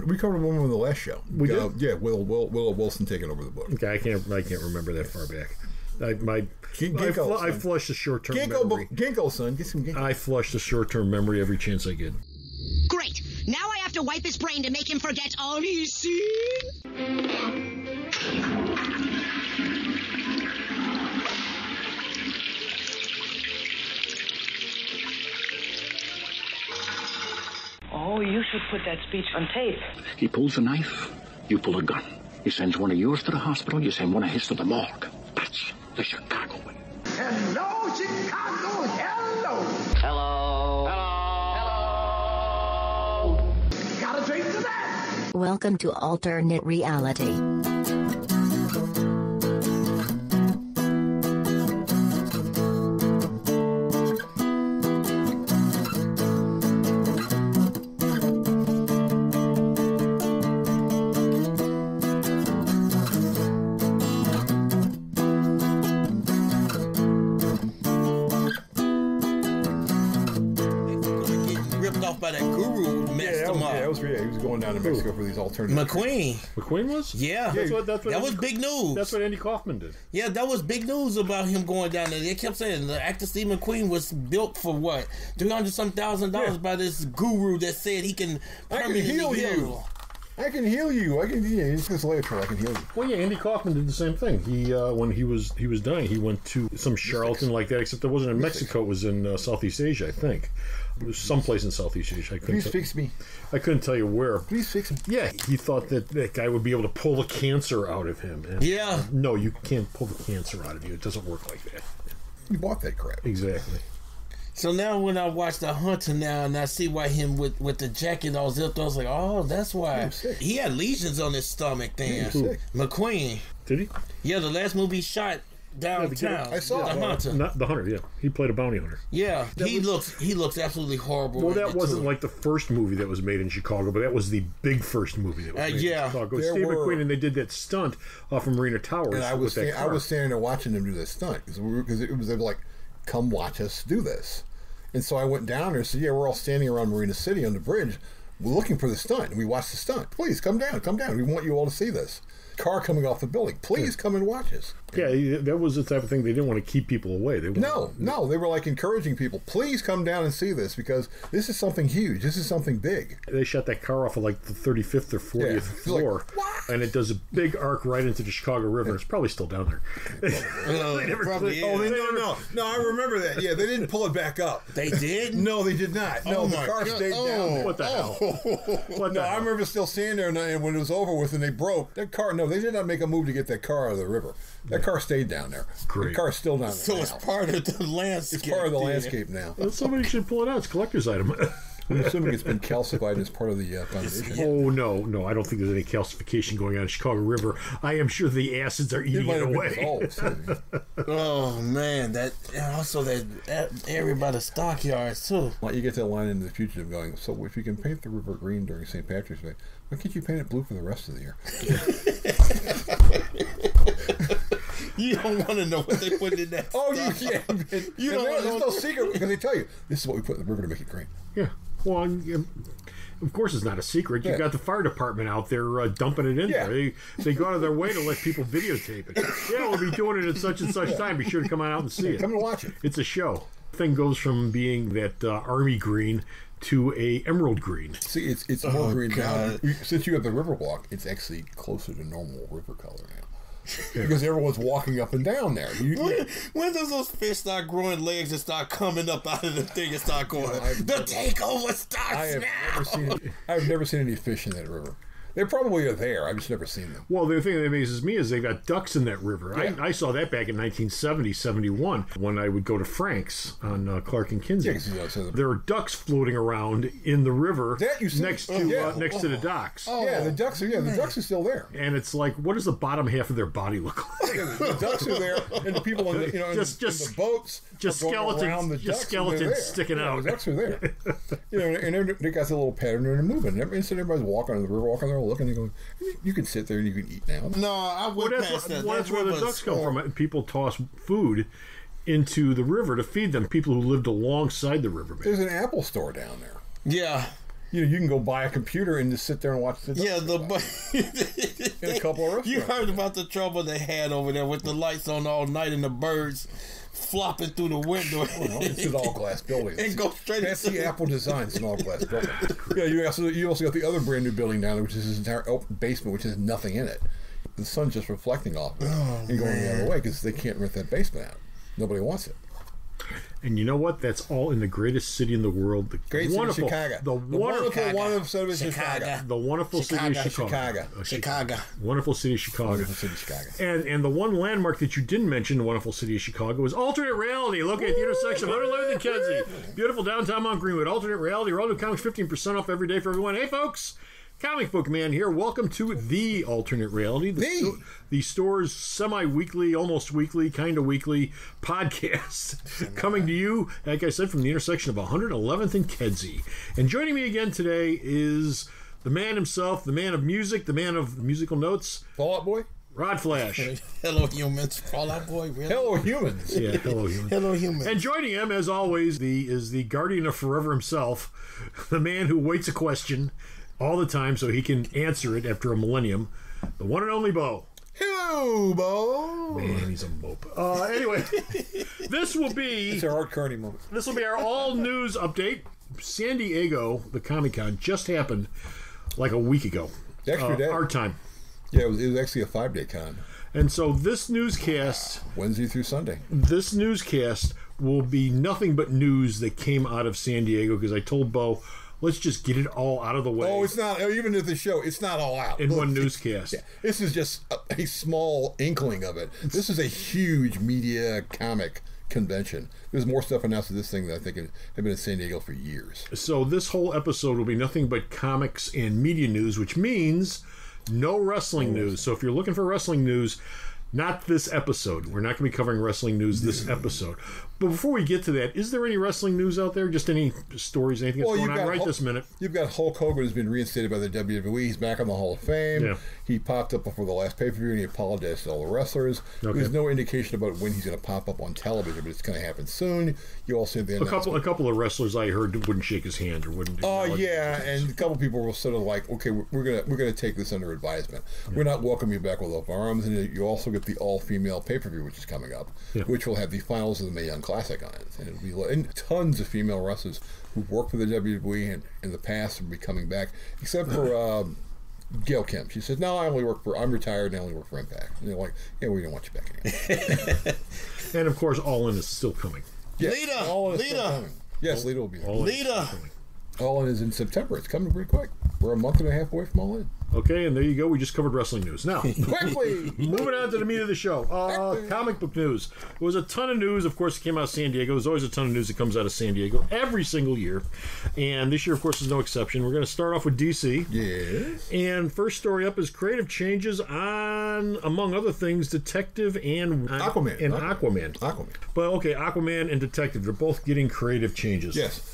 We covered one on the last show. We did? Yeah, Willow Wilson taking over the book. Okay, I can't remember that far back. I flush the short-term memory. Ginkgo, son. Get some ginkgo. I flush the short-term memory every chance I get. Great. Now I have to wipe his brain to make him forget all he's seen. Oh, you should put that speech on tape. He pulls a knife, you pull a gun. He sends one of yours to the hospital, you send one of his to the morgue. That's the Chicago way. Hello, Chicago, hello. Hello. Hello. Got a drink to that? Welcome to alternate reality. By that guru messed him up. Yeah, he was going down to Mexico for these alternative. McQueen was? Yeah. That was big news. That's what Andy Kaufman did. Yeah, that was big news about him going down there. They kept saying the actor Steve McQueen was built for what? $300,000 by this guru that said he can permanently heal you. I can heal you. It's this later. I can heal you. Well, yeah, Andy Kaufman did the same thing. He when he was dying, he went to some charlatan like that. Except it wasn't in Mexico; it was in Southeast Asia, I think. It was someplace in Southeast Asia. Please fix me. I couldn't tell you where. Please fix him. Yeah, he thought that guy would be able to pull the cancer out of him. And no, you can't pull the cancer out of you. It doesn't work like that. You bought that crap. Exactly. So now when I watch The Hunter now and I see why him with the jacket all zipped, I was like, oh, that's why. He had lesions on his stomach then. McQueen. Did he? Yeah, the last movie he shot downtown. I saw The Hunter. Not the Hunter, yeah. He played a bounty hunter. Yeah, he looks absolutely horrible. Well, that wasn't like the first movie that was made in Chicago, but that was the big first movie that was made in Chicago. Steve McQueen, and they did that stunt off of Marina Towers. And I was standing there watching them do that stunt because they were like, come watch us do this. And so I went down there and said, yeah, we're all standing around Marina City on the bridge. We're looking for the stunt. And we watched the stunt. Please, come down. We want you all to see this. Car coming off the building. Please come and watch us. Yeah, that was the type of thing. They didn't want to keep people away. No, they were like encouraging people. Please come down and see this because this is something huge. This is something big. They shot that car off of like the 35th or 40th floor, and it does a big arc right into the Chicago River. It's probably still down there. No, I remember that. Yeah, they didn't pull it back up. They did? No, they did not. No, the car stayed down there. What the hell? I remember still standing there, and when it was over with and they broke that car. No, they did not make a move to get that car out of the river. That car stayed down there. Great. The car's still down there. So it's part of the landscape. It's part of the landscape now. Well, somebody should pull it out. It's a collector's item. I'm assuming it's been calcified as part of the foundation. Oh, no. I don't think there's any calcification going on in Chicago River. I am sure the acids are eating it away. Oh, man. That area by the stockyards, too. Well, you get that line into the fugitive going, so if you can paint the river green during St. Patrick's Day, why can't you paint it blue for the rest of the year? You don't want to know what they put in that. There's no secret because they tell you this is what we put in the river to make it green. Yeah. Well, of course it's not a secret. You've got the fire department out there dumping it in there. They go out of their way to let people videotape it. Yeah, we'll be doing it at such and such time. Be sure to come out and see it. Come and watch it. It's a show. Thing goes from being that army green to a emerald green. See, it's more green now. Since you have the river walk, it's actually closer to normal river color now. Because everyone's walking up and down there. When does those fish start growing legs and start coming up out of the thing and start going, the takeover starts now? I've never seen any fish in that river. They probably are there. I've just never seen them. Well, the thing that amazes me is they've got ducks in that river. Yeah. I saw that back in 1970, 71, when I would go to Frank's on Clark and Kinsey. Yeah, there are ducks floating around in the river next to the docks. Yeah, the ducks are still there. And it's like, what does the bottom half of their body look like? The ducks are there, and the people in the boats just skeletons sticking out. The ducks are there. And they got a little pattern and they're moving. Everybody's walking on the river, walking there, looking, and going, you can sit there and you can eat now. No, I wouldn't pass that. That's where the ducks come from. People toss food into the river to feed them. People who lived alongside the river. There's an Apple store down there. Yeah. you can go buy a computer and just sit there and watch the Yeah, in a couple of restaurants. You heard about the trouble they had over there with the lights on all night and the birds flopping through the window. Well, it's an all-glass building. And go straight That's the Apple design. It's an all-glass building. Yeah, you also got the other brand new building down there, which is this entire basement, which has nothing in it. The sun's just reflecting off it and going the other way because they can't rent that basement out. Nobody wants it. And you know what? That's all in the greatest city in the world. The great city of Chicago. The wonderful city of Chicago. The wonderful city of Chicago. Chicago. Wonderful city of Chicago. Wonderful city of Chicago. And the one landmark that you didn't mention, the wonderful city of Chicago, is alternate reality. Located at the intersection of 111th and Kedzie. Beautiful downtown Mount Greenwood. Alternate reality. Relevant comics 15% off every day for everyone. Hey, folks. Comic Book Man here. Welcome to the alternate reality. The store's semi-weekly, almost weekly, kind of weekly podcast coming to you, like I said, from the intersection of 111th and Kedzie. And joining me again today is the man himself, the man of music, the man of musical notes. Fall Out Boy? Rod Flash. Hello, humans. Fall Out Boy, really? Hello, humans. Yeah, hello, humans. Hello, humans. And joining him, as always, is the guardian of forever himself, the man who waits a question all the time so he can answer it after a millennium, the one and only Bo. Hello, Bo. Man, he's a mope. Anyway, this will be... It's a Art Kearney moment. This will be our all-news update. San Diego, the Comic-Con, just happened like a week ago. Extra day. Our time. Yeah, it was actually a 5-day con. And so this newscast... Wednesday through Sunday. This newscast will be nothing but news that came out of San Diego, because I told Bo... Let's just get it all out of the way. Oh, it's not, even at the show, it's not all out. In one newscast. Yeah, this is just a small inkling of it. This is a huge media comic convention. There's more stuff announced at this thing that I think have been in San Diego for years. So this whole episode will be nothing but comics and media news, which means no wrestling news. So if you're looking for wrestling news, not this episode. We're not going to be covering wrestling news this episode. But before we get to that, is there any wrestling news out there? Just any stories, anything that's going on right this minute? You've got Hulk Hogan who's been reinstated by the WWE. He's back on the Hall of Fame. Yeah. He popped up before the last pay-per-view and he apologized to all the wrestlers. Okay. There's no indication about when he's going to pop up on television, but it's going to happen soon. You also have the a couple of wrestlers I heard wouldn't shake his hand or wouldn't. Yeah, and a couple of people were sort of like, okay, we're gonna take this under advisement. Yeah. We're not welcoming you back with open arms. And you also get the all-female pay-per-view, which is coming up, which will have the finals of the Mae Young Classic on it. And it'll be tons of female wrestlers who've worked for the WWE and in the past will be coming back, except for Gail Kim. She said, "No, I'm retired and I only work for Impact." And they're like, "Yeah, we don't want you back anymore." And of course, All In is still coming. Yes, Lita. Yes, Lita will be there. Lita. All In is in September. It's coming pretty quick. We're a month and a half away from All In. Okay, and there you go. We just covered wrestling news. Now, quickly moving on to the meat of the show. Comic book news. There was a ton of news, of course, that came out of San Diego. There's always a ton of news that comes out of San Diego every single year. And this year, of course, is no exception. We're going to start off with DC. Yes. And first story up is creative changes on, among other things, Detective and Aquaman. Aquaman. But okay, Aquaman and Detective, they're both getting creative changes. Yes.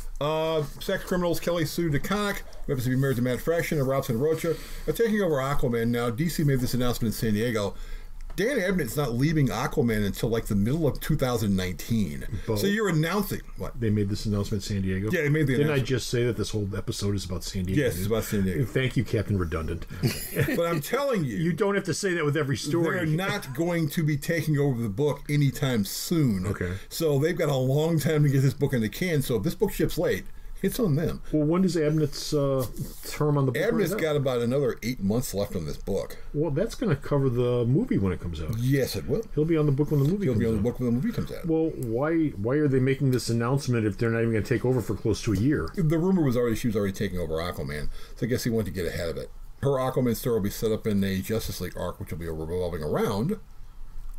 Sex criminals Kelly Sue DeConnick, who happens to be married to Matt Fraction and Robson Rocha, are taking over Aquaman. Now, DC made this announcement in San Diego. Dan Abnett's not leaving Aquaman until like the middle of 2019. So you're announcing what? They made this announcement in San Diego? Yeah, they made the announcement. Didn't I just say that this whole episode is about San Diego? Yes, it's about San Diego. Thank you, Captain Redundant. But I'm telling you. You don't have to say that with every story. They're not going to be taking over the book anytime soon. Okay. So they've got a long time to get this book in the can. So if this book ships late, it's on them. Well, when does Abnett's term on the book? Abnett's got about another 8 months left on this book. Well, that's going to cover the movie when it comes out. Yes, it will. He'll be on the book when the movie comes out. He'll be on the book when the movie comes out. Well, why are they making this announcement if they're not even going to take over for close to a year? The rumor was she was already taking over Aquaman, so I guess he wanted to get ahead of it. Her Aquaman story will be set up in a Justice League arc, which will be revolving around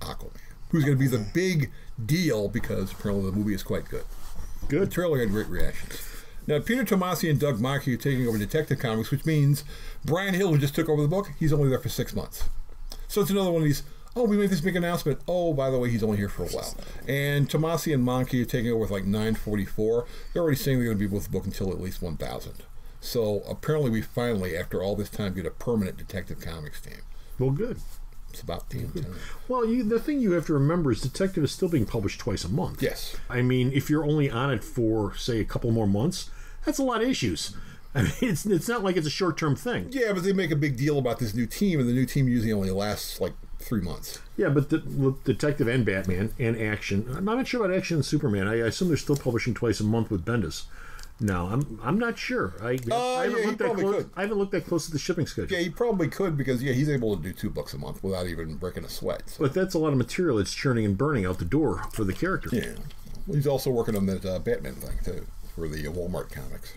Aquaman, who's going to be the big deal because apparently the movie is quite good. Good. The trailer had great reactions. Now, Peter Tomasi and Doug Mackey are taking over Detective Comics, which means Brian Hill, who just took over the book, he's only there for 6 months. So it's another one of these, we made this big announcement. Oh, by the way, he's only here for a while. And Tomasi and Mackey are taking over with like 944. They're already saying they're going to be with the book until at least 1000. So apparently we finally, after all this time, get a permanent Detective Comics team. Well, good. It's about damn time. Well, the thing you have to remember is Detective is still being published twice a month. Yes. I mean, if you're only on it for, say, a couple more months, that's a lot of issues. I mean, it's not like it's a short-term thing. Yeah, but they make a big deal about this new team, and the new team usually only lasts like 3 months. Yeah, but Detective and Batman and Action. I'm not sure about Action and Superman. I assume they're still publishing twice a month with Bendis. No, I'm not sure. I haven't looked that close at the shipping schedule. Yeah, he probably could because he's able to do 2 books a month without even breaking a sweat. So. But that's a lot of material that's churning and burning out the door for the character. Yeah, well, he's also working on that Batman thing too for the Walmart comics.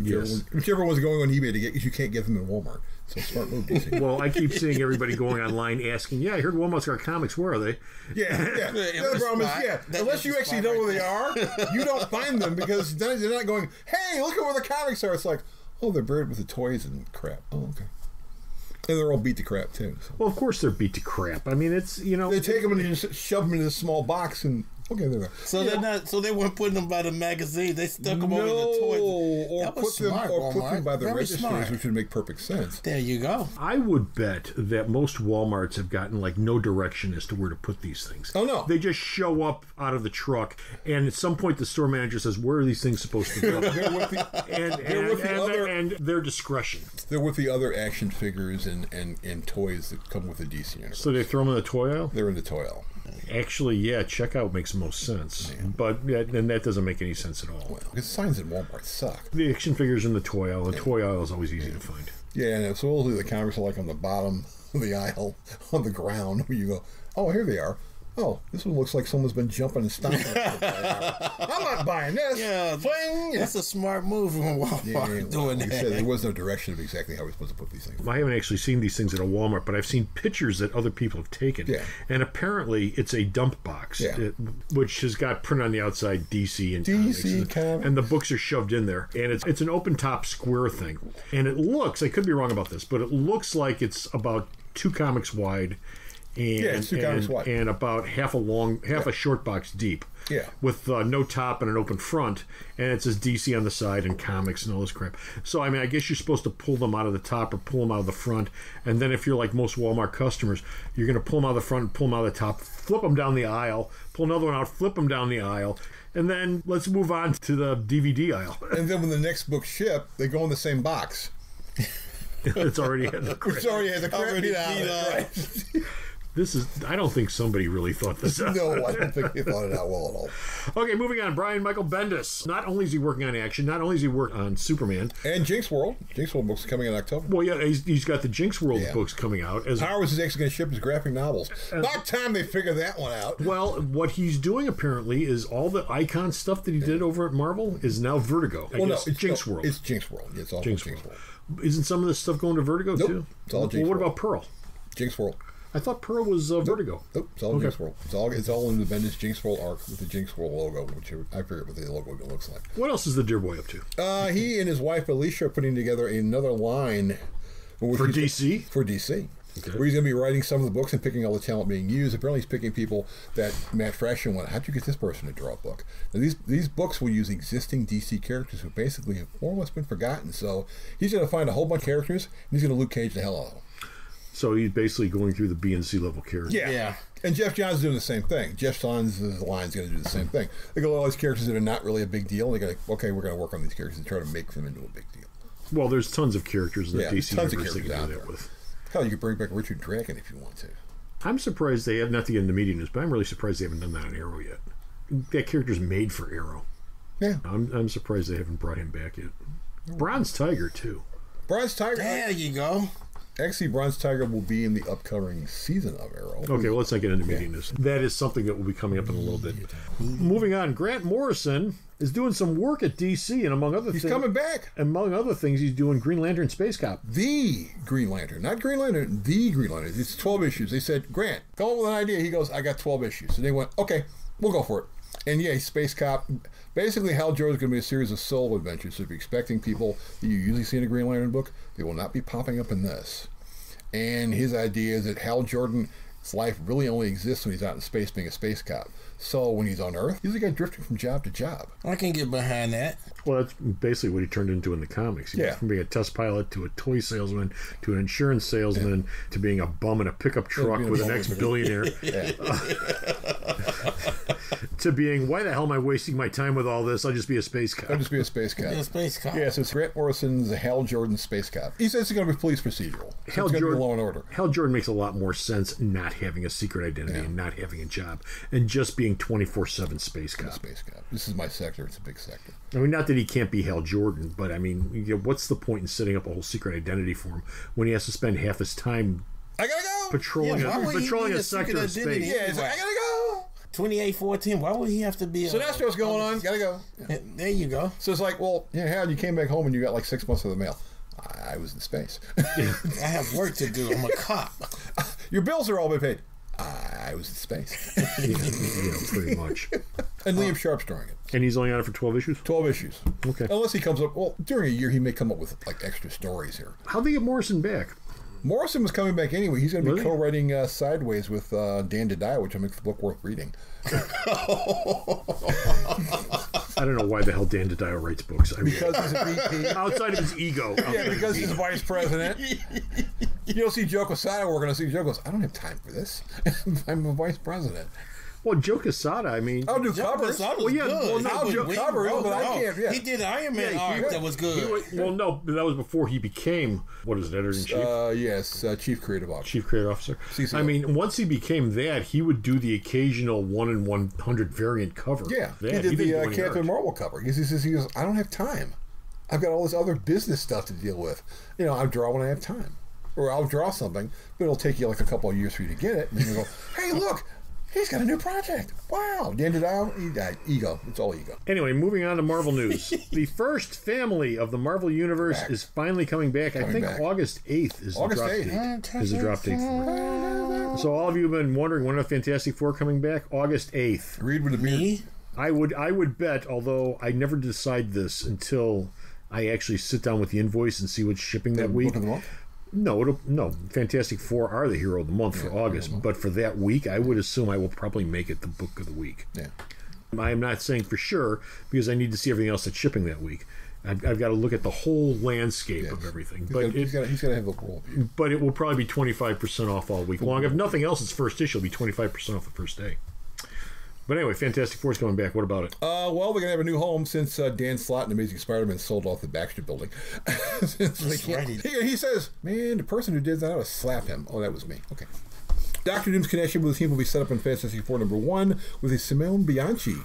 Yes. Whichever one's going on eBay to get, because you can't get them in Walmart. So smart move, DC. Well, I keep seeing everybody going online asking, I heard Walmart's got comics. Where are they? Yeah. The other problem is, unless you actually know where they are, you don't find them because they're not going, hey, look at where the comics are. It's like, oh, they're buried with the toys and crap. Oh, okay. And they're all beat to crap, too. So. Well, of course they're beat to crap. I mean, it's, They take them and just shove them in this small box and... Okay, there. So they're not. So they weren't putting them by the magazine. They stuck them over the toys. Or put them by the registers, which would make perfect sense. There you go. I would bet that most Walmarts have gotten like no direction as to where to put these things. Oh no! They just show up out of the truck, and at some point the store manager says, "Where are these things supposed to go?" and their discretion. They're with the other action figures and toys that come with the DC universe. So they throw them in the toy aisle. They're in the toy aisle. Actually, yeah, checkout makes most sense, but then that doesn't make any sense at all. Well, because signs in Walmart suck. The action figures in the toy aisle. The toy aisle is always easy to find. Yeah, and supposedly the comics are like on the bottom of the aisle, on the ground, where you go, oh, here they are. Oh, this one looks like someone's been jumping and stomping. I'm not buying this. Yeah, Fling! That's a smart move from Walmart doing that. Said there was no direction of exactly how we're supposed to put these things. I haven't actually seen these things at a Walmart, but I've seen pictures that other people have taken. Yeah. And apparently it's a dump box, which has got printed on the outside DC and comics. And the books are shoved in there. And it's an open top square thing. And it looks, I could be wrong about this, but it looks like it's about 2 comics wide. And about half a short box deep. Yeah. With no top and an open front, and it says DC on the side and comics and all this crap. So I mean, I guess you're supposed to pull them out of the top or pull them out of the front, and then if you're like most Walmart customers, you're going to pull them out of the front and pull them out of the top, flip them down the aisle, pull another one out, flip them down the aisle, and then let's move on to the DVD aisle. And then when the next book ship, they go in the same box. It's already had the crap. It's already had the crap. I don't think somebody really thought this out. No, I don't think he thought it out well at all. Okay, moving on. Brian Michael Bendis. Not only is he working on Action, not only is he working on Superman. And Jinx World. Jinx World books coming in October. Well, yeah, he's got the Jinx World books coming out. Powers is actually going to ship his graphic novels. About time they figure that one out. Well, what he's doing apparently is all the Icon stuff that he did over at Marvel is now Vertigo. It's Jinx World. It's Jinx World. It's all Jinx World. Isn't some of this stuff going to Vertigo too? It's all Jinx World. What about Pearl? Jinx World. I thought Pearl was Vertigo. Nope, it's all Jinx World. It's all in the Bendis Jinx World arc with the Jinx World logo, which I forget what the logo looks like. What else is the Dear Boy up to? He and his wife Alicia are putting together another line for DC. For DC. Okay. Where he's going to be writing some of the books and picking all the talent being used. Apparently, he's picking people that Matt Fraction went, how'd you get this person to draw a book? Now, these books will use existing DC characters who basically have more or less been forgotten. So he's going to find a whole bunch of characters, and he's going to Luke Cage the hell out of them. So he's basically going through the B and C level characters. Yeah. And Jeff Johns is doing the same thing. Jeff Johns' line is going to do the same thing. They go all these characters that are not really a big deal. They go, okay, we're going to work on these characters and try to make them into a big deal. Well, there's tons of characters in the DC tons universe of characters they can out do there. that with. Hell, you could bring back Richard Draken if you want to. I'm surprised they have, not to get into media news, but I'm really surprised they haven't done that on Arrow yet. That character's made for Arrow. Yeah. I'm surprised they haven't brought him back yet. Bronze Tiger, too. Bronze Tiger. There you go. Actually, Bronze Tiger will be in the upcoming season of Arrow. Okay, well, let's not get into media news. That is something that will be coming up in a little bit. Moving on, Grant Morrison is doing some work at DC, and among other things... He's coming back. Among other things, he's doing Green Lantern Space Cop. The Green Lantern. Not Green Lantern, the Green Lantern. It's 12 issues. They said, Grant, come up with an idea. He goes, I got 12 issues. And they went, okay, we'll go for it. And yeah, Space Cop. Basically, Hal Jordan is going to be a series of solo adventures. So if you're expecting people that you usually see in a Green Lantern book, they will not be popping up in this. And his idea is that Hal Jordan His life really only exists when he's out in space being a space cop. So when he's on Earth, he's a guy drifting from job to job. I can get behind that. Well, that's basically what he turned into in the comics. He went from being a test pilot to a toy salesman to an insurance salesman to being a bum in a pickup truck with an ex-billionaire. To being, why the hell am I wasting my time with all this? I'll just be a space cop. I'll just be a space cop. Yeah, space cop. Yeah, so it's Grant Morrison's Hal Jordan space cop. He says it's going to be police procedural. So Hal it's going to Jordan, be Law and Order. Hal Jordan makes a lot more sense not having a secret identity and not having a job and just being 24/7 space cop. Space cop. This is my sector. It's a big sector. I mean, not that he can't be Hal Jordan, but I mean, what's the point in setting up a whole secret identity for him when he has to spend half his time I gotta go patrolling a sector of space? Yeah, it's like, I gotta go. 2814. Why would he have to be? So that's what's going on. Gotta go. Yeah. There you go. So it's like, well, Hal, you came back home and you got like 6 months of the mail. I was in space. I have work to do. I'm a cop. Your bills are all been paid. I was in space. Pretty much. And Liam Sharp's drawing it. And he's only on it for 12 issues? 12 issues. Okay. Unless he comes up, well, during a year, he may come up with like extra stories here. How'd they get Morrison back? Morrison was coming back anyway. He's going to be co-writing Sideways with Dan DiDio, which will make the book worth reading. I don't know why the hell Dan DiDio writes books. Because he's a VP. Outside of his ego. Yeah, because he's vice president. You'll see Joe Quesada working on it. Joe goes, I don't have time for this. I'm a vice president. Well, Joe Quesada, I mean... I'll do covers. Well, yeah, good. I'll do covers, but I can't... Yeah. He did Iron Man art that was good. Well, no, that was before he became, what is it, editor-in-chief? Yes, Chief Creative Officer. Chief Creative Officer. CCO. I mean, once he became that, he would do the occasional 1-in-100 variant cover. Yeah, that. he did the Captain Marvel cover. He goes, I don't have time. I've got all this other business stuff to deal with. I draw when I have time. Or I'll draw something, but it'll take you like a couple of years for you to get it. And then you go, hey, look! He's got a new project. Wow. The end of that, ego. It's all ego. Anyway, moving on to Marvel news. The first family of the Marvel Universe is finally coming back. I think August 8th is the drop date for it. So all of you have been wondering when are Fantastic Four coming back? August 8th. Read with the beard. I would bet, although I never decide this until I actually sit down with the invoice and see what's shipping that week. Book of the month? No, Fantastic Four are the hero of the month for August, but for that week, I would assume I will probably make it the book of the week. Yeah. I am not saying for sure because I need to see everything else that's shipping that week. I've got to look at the whole landscape of everything. But he's got to have the worldview. But it will probably be 25% off all week long. If nothing else, its first issue will be 25% off the first day. But anyway, Fantastic Four's coming back. What about it? Well, they're going to have a new home since Dan Slott and Amazing Spider-Man sold off the Baxter building. He says, man, the person who did that, I ought to slap him. Oh, that was me. Okay. Doctor Doom's connection with the team will be set up in Fantastic Four #1 with a Simone Bianchi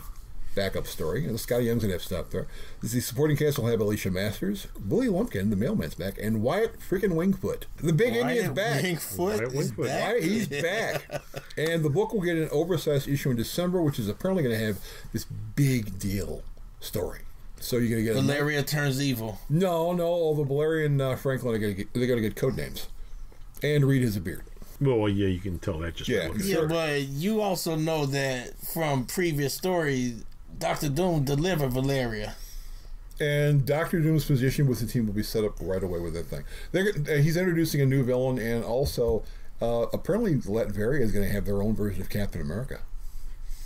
backup story. Scotty Young's going to have stuff there. The supporting cast will have Alicia Masters, Willie Lumpkin, the mailman's back, and Wyatt freaking Wingfoot. The big Indian's back. Wyatt Wingfoot. He's back. And the book will get an oversized issue in December, which is apparently going to have this big deal story. So you're going to get Valeria turns evil. No. Although Valeria and Franklin are going to get code names, and Reed has a beard. Well, yeah, you can tell that just by looking at it. But you also know that from previous stories, Dr. Doom delivered Valeria. And Dr. Doom's position with the team will be set up right away with that thing. He's introducing a new villain, and also apparently Latveria is going to have their own version of Captain America.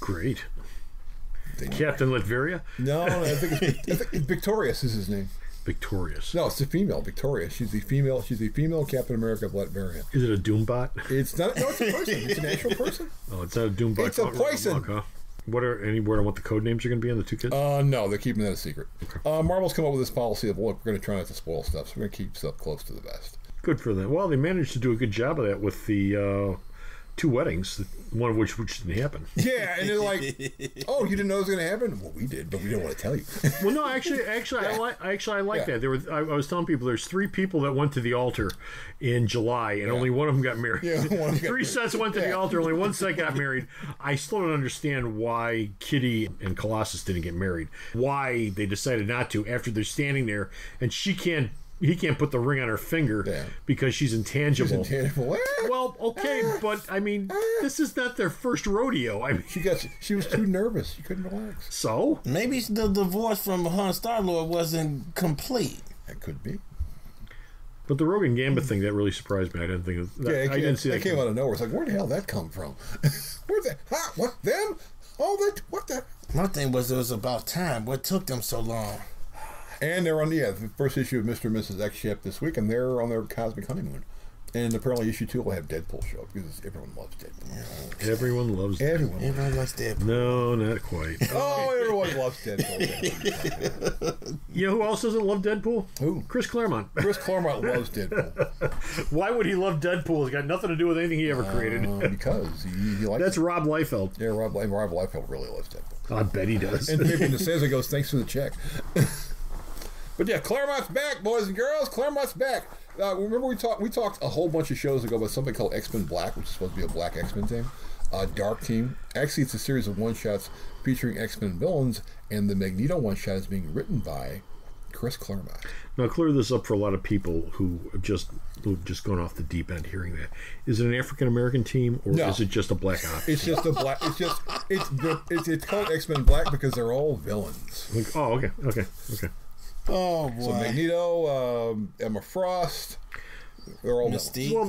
Great. Captain Latveria? No, I think Victorious is his name. Victorious. No, it's a female, Victoria. She's the female Captain America of Latveria. Is it a Doombot? It's not. No, it's a person. It's an actual person. Oh, it's not a Doombot. It's a person. Huh? Any word on what the code names are going to be on the two kids? No, they're keeping that a secret. Okay. Marvel's come up with this policy of, look, we're going to try not to spoil stuff, so we're going to keep stuff close to the vest. Good for them. Well, they managed to do a good job of that with the two weddings, one of which didn't happen. Yeah, and they're like, "Oh, you didn't know it was going to happen?" Well, we did, but we didn't want to tell you. Well, no, actually, I like that. There I was telling people there's 3 people that went to the altar in July, and only one of them got married. Yeah, 3 sets went to the altar, only 1 set got married. I still don't understand why Kitty and Colossus didn't get married. Why they decided not to after they're standing there, and he can't put the ring on her finger because she's intangible. Well, okay, but I mean, this is not their first rodeo. I mean, she was too nervous. She couldn't relax. So maybe the divorce from Star-Lord wasn't complete. That could be. But the Rogan Gambit thing, that really surprised me. I didn't think of that. I didn't see that. It came out of nowhere. It's like, where the hell did that come from? Where's that? Huh? What? Them? Oh, that? What the? My thing was, it was about time. What took them so long? And they're on the first issue of Mr. and Mrs. X Ship this week, and they're on their cosmic honeymoon. And apparently issue 2 will have Deadpool show up because everyone loves Deadpool. Yeah. Everyone loves Deadpool. Everyone loves Deadpool. No, not quite. Oh, everyone loves Deadpool. You know who else doesn't love Deadpool? Who? Chris Claremont. Chris Claremont loves Deadpool. Why would he love Deadpool? It's got nothing to do with anything he ever created. Because he likes That's Rob Liefeld. Yeah, Rob Liefeld really loves Deadpool. I bet he does. And maybe the says it goes, thanks for the check. But yeah, Claremont's back, boys and girls. Claremont's back. Remember we talked a whole bunch of shows ago about something called X-Men Black, which is supposed to be a black X-Men team. Dark Team. Actually, it's a series of one-shots featuring X-Men villains, and the Magneto one-shot is being written by Chris Claremont. Now, clear this up for a lot of people who've just gone off the deep end hearing that. Is it an African-American team, or is it just a black ops? It's just a black... It's called X-Men Black because they're all villains. Okay. Oh, boy. So Magneto, Emma Frost, they're all Mystique. Well,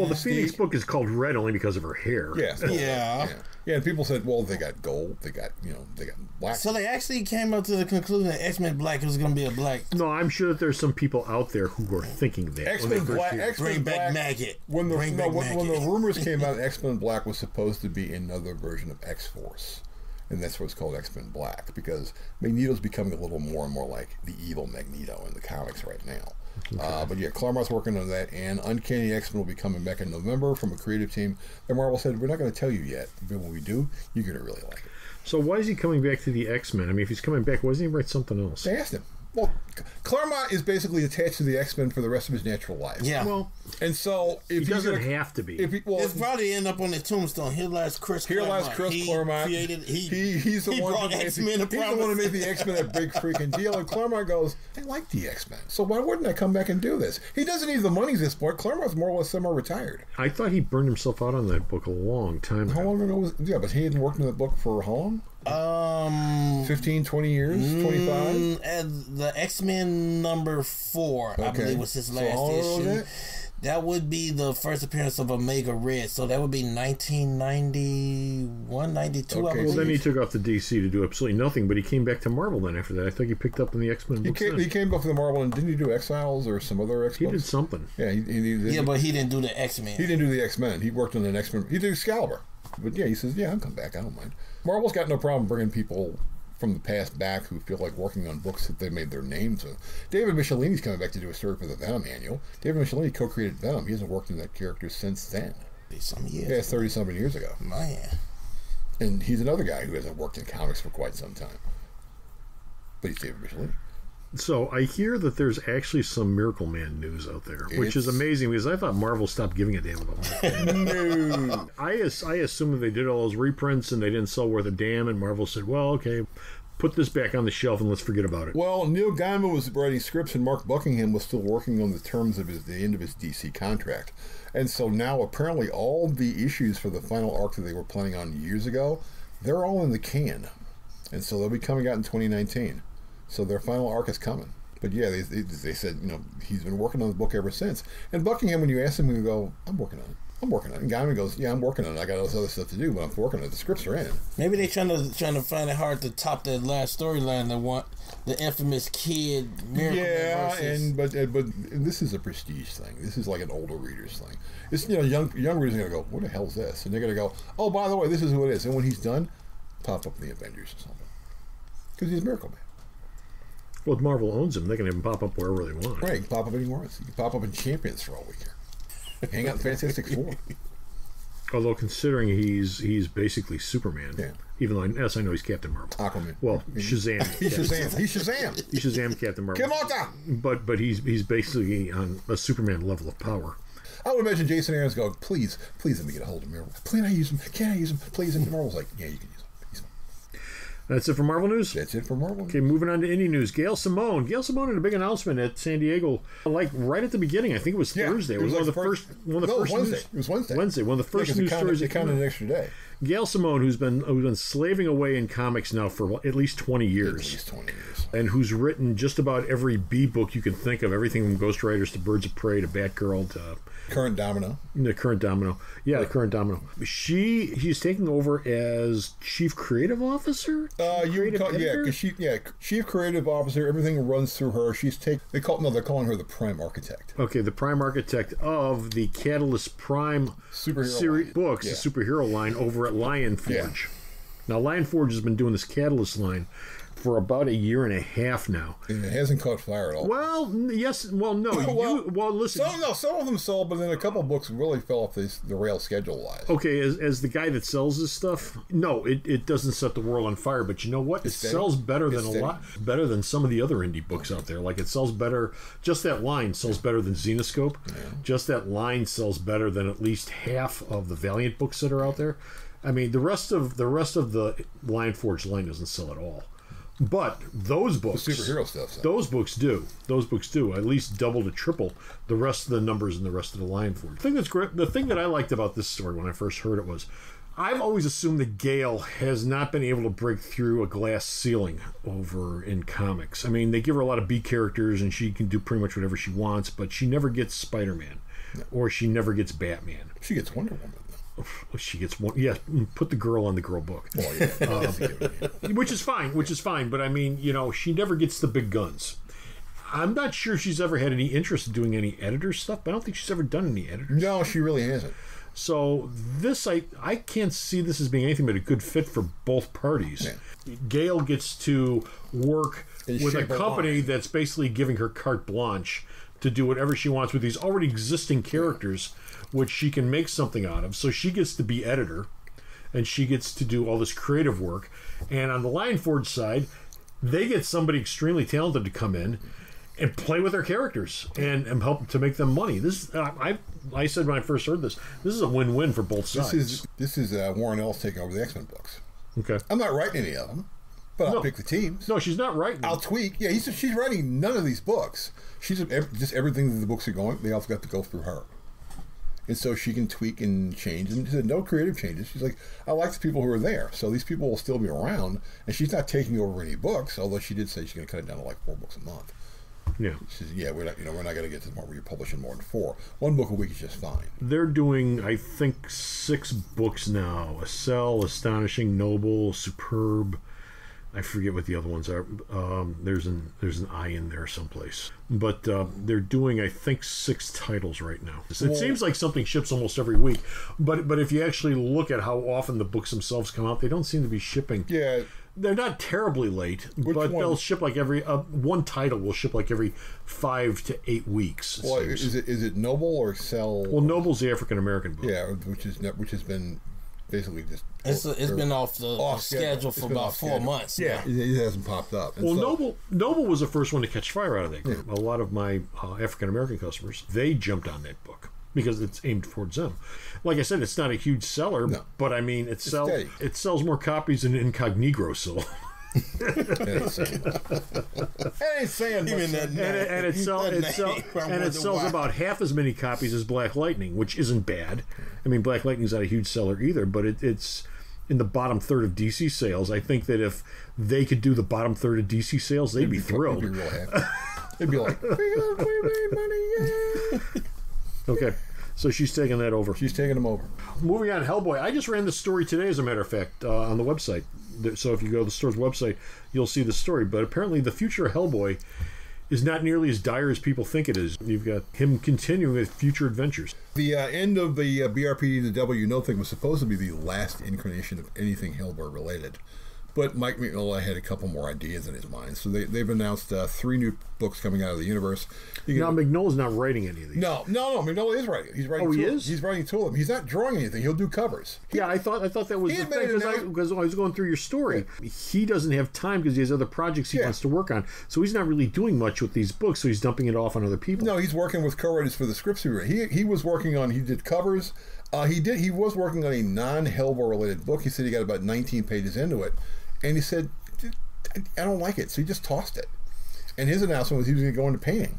the Phoenix book is called Red only because of her hair. Yeah, and people said, well, they got gold, they got black. So they actually came up to the conclusion that X-Men Black was going to be a black. No, I'm sure that there's some people out there who are thinking that. X-Men Black. Bring back Maggot. When the rumors came out, X-Men Black was supposed to be another version of X-Force. And that's what it's called, X-Men Black, because Magneto's becoming a little more and more like the evil Magneto in the comics right now. Okay. But yeah, Claremont's working on that, and Uncanny X-Men will be coming back in November from a creative team. And Marvel said, we're not going to tell you yet, but when we do, you're going to really like it. So why is he coming back to the X-Men? I mean, if he's coming back, why doesn't he write something else? They asked him. Well, Claremont is basically attached to the X-Men for the rest of his natural life. Yeah. Well, and so if he doesn't have to be. It's probably end up on the tombstone. Here lies Chris Claremont. Claremont. He's the one who made the X-Men a big freaking deal. And Claremont goes, I like the X-Men, so why wouldn't I come back and do this? He doesn't need the money at this point. Claremont's more or less semi-retired. I thought he burned himself out on that book a long time ago. How long ago was? Yeah, but he hadn't worked on that book for how long? 15, 20 years, 25. And the X-Men number 4, I believe, was his last issue. That would be the first appearance of Omega Red, so that would be 1991, 92. Okay. Well, then he took off to DC to do absolutely nothing, but he came back to Marvel then after that. I think he picked up in the X-Men books. He came back to the Marvel, and didn't he do Exiles or some other X-Men? He did something. Yeah, but he didn't do the X-Men. He didn't do the X-Men. He worked on the X-Men. He did Excalibur. But yeah, he says, yeah, I'll come back. I don't mind. Marvel's got no problem bringing people from the past back who feel like working on books that they made their names with. David Michelini's coming back to do a story for the Venom annual. David Michelini co-created Venom. He hasn't worked in that character since then. 30-something years ago. Man. And he's another guy who hasn't worked in comics for quite some time. But he's David Michelini. So I hear that there's actually some Miracleman news out there, which is amazing because I thought Marvel stopped giving a damn about it. No. I assume that they did all those reprints and they didn't sell worth a damn, and Marvel said, well, okay, put this back on the shelf and let's forget about it. Well, Neil Gaiman was writing scripts and Mark Buckingham was still working on the terms of the end of his DC contract. And so now apparently all the issues for the final arc that they were planning on years ago, they're all in the can. And so they'll be coming out in 2019. So their final arc is coming. But yeah, they said, he's been working on the book ever since. And Buckingham, when you ask him, he go, I'm working on it. And Gaiman goes, yeah, I'm working on it. I got all this other stuff to do, but I'm working on it. The scripts are in. Maybe they're trying to find it hard to top that last storyline they want. The infamous kid Miracleman. Yeah, but this is a prestige thing. This is like an older reader's thing. It's young readers are gonna go, what the hell is this? And they're gonna go, oh, by the way, this is who it is. And when he's done, pop up in the Avengers or something, because he's Miracleman. Well, if Marvel owns him, they can have him pop up wherever they want. Right, he can pop up anywhere else. He can pop up in Champions for all we care. Hang out in Fantastic Four. Although considering he's basically Superman. Yeah. Even though, yes, I know he's Captain Marvel. Aquaman. Well, Shazam. He's Shazam. He's Shazam Captain Marvel. Kimota! But he's basically on a Superman level of power. I would imagine Jason Aaron's going, please let me get a hold of Marvel. Can I use him? Please? And Marvel's like, yeah, you can use him. That's it for Marvel news? That's it for Marvel. Okay, moving on to indie news. Gail Simone had a big announcement at San Diego, like right at the beginning. I think it was Thursday. It was one of the first Wednesday. It was Wednesday. One of the first news stories. They counted an extra day. Gail Simone, who's been slaving away in comics now for at least 20 years. At least 20 years. And who's written just about every B book you can think of, everything from Ghost Riders to Birds of Prey to Batgirl to... Current Domino. The Current Domino. Yeah, the Current Domino. She's taking over as Chief Creative Officer? Chief Creative Officer. Everything runs through her. They're calling her the Prime Architect. Okay, the Prime Architect of the Catalyst Prime superhero books, the superhero line over at Lion Forge. Yeah. Now, Lion Forge has been doing this Catalyst line for about a year and a half now. And it hasn't caught fire at all. Well, yes. Well, no. Listen. Some of them sold, but then a couple of books really fell off the rail schedule-wise. Okay, as the guy that sells this stuff, no, it doesn't set the world on fire. But you know what? It sells better better than some of the other indie books out there. Like, it sells better. Just that line sells better than Xenoscope. Yeah. Just that line sells better than at least half of the Valiant books that are out there. I mean, the rest of the Lion Forge line doesn't sell at all. But those books, the superhero stuff, those books do. Those books do at least double to triple the rest of the numbers in the rest of the Lion Forge. The thing that I liked about this story when I first heard it was, I've always assumed that Gail has not been able to break through a glass ceiling over in comics. I mean, they give her a lot of B characters and she can do pretty much whatever she wants, but she never gets Spider-Man, or she never gets Batman. She gets Wonder Woman. She gets one. Yeah, put the girl on the girl book. Oh, yeah. Which is fine. But I mean, she never gets the big guns. I'm not sure she's ever had any interest in doing any editor stuff, but I don't think she's ever done any editors. No, she really hasn't. So this, I can't see this as being anything but a good fit for both parties. Yeah. Gail gets to work with a company that's basically giving her carte blanche to do whatever she wants with these already existing characters, which she can make something out of. So she gets to be editor, and she gets to do all this creative work. And on the Lion Forge side, they get somebody extremely talented to come in and play with their characters and help to make them money. This I said when I first heard this is a win-win for both sides. This is Warren Ellis taking over the X-Men books. Okay. I'm not writing any of them, but I'll pick the teams. No, she's not writing them. I'll tweak. Yeah, she's writing none of these books. She's just everything that the books are going, they also got to go through her. And so she can tweak and change. And she said, no creative changes. She's like, I like the people who are there. So these people will still be around. And she's not taking over any books, although she did say she's going to cut it down to like 4 books a month. Yeah. She says, we're not going to get to the point where you're publishing more than 4. 1 book a week is just fine. They're doing, I think, 6 books now. Cell, Astonishing, Noble, Superb. I forget what the other ones are. There's an I in there someplace. But they're doing, I think, 6 titles right now. It seems like something ships almost every week. But if you actually look at how often the books themselves come out, they don't seem to be shipping. Yeah. They're not terribly late, but they'll ship like every... one title will ship like every 5 to 8 weeks. Well, is it Noble or Cell? Well, Noble's the African-American book. Yeah, which has been... basically just it's been off schedule for about 4 months. Yeah, it hasn't popped up. And Noble was the first one to catch fire out of that group. A lot of my African American customers, they jumped on that book because it's aimed towards them. Like I said, it's not a huge seller, but I mean it sells more copies than Incognito sold. Ain't saying even that and it sells about half as many copies as Black Lightning, which isn't bad. I mean, Black Lightning's not a huge seller either, but it's in the bottom third of DC sales. I think that if they could do the bottom third of DC sales, they'd be thrilled. They'd be real happy. They'd be like, we made money, yeah. Okay. So she's taking that over. She's taking them over. Moving on, Hellboy. I just ran the story today, as a matter of fact, on the website. So if you go to the store's website, you'll see the story. But apparently the future of Hellboy is not nearly as dire as people think it is. You've got him continuing with future adventures. The end of the BRPD, the Devil You Know thing, was supposed to be the last incarnation of anything Hellboy related. But Mike Mignola had a couple more ideas in his mind. So they've announced 3 new books coming out of the universe. Now, Mignola's not writing any of these. No, Mignola is writing. He's writing. Oh, he is? He's writing 2 of them. He's not drawing anything. He'll do covers. I thought that was the thing, because I was going through your story. Yeah. He doesn't have time because he has other projects he wants to work on. So he's not really doing much with these books, so he's dumping it off on other people. No, he's working with co-writers for the scripts he wrote. He was working on, he did covers. He was working on a non-Hellboy related book. He said he got about 19 pages into it. And he said, I don't like it. So he just tossed it. And his announcement was he was going to go into painting.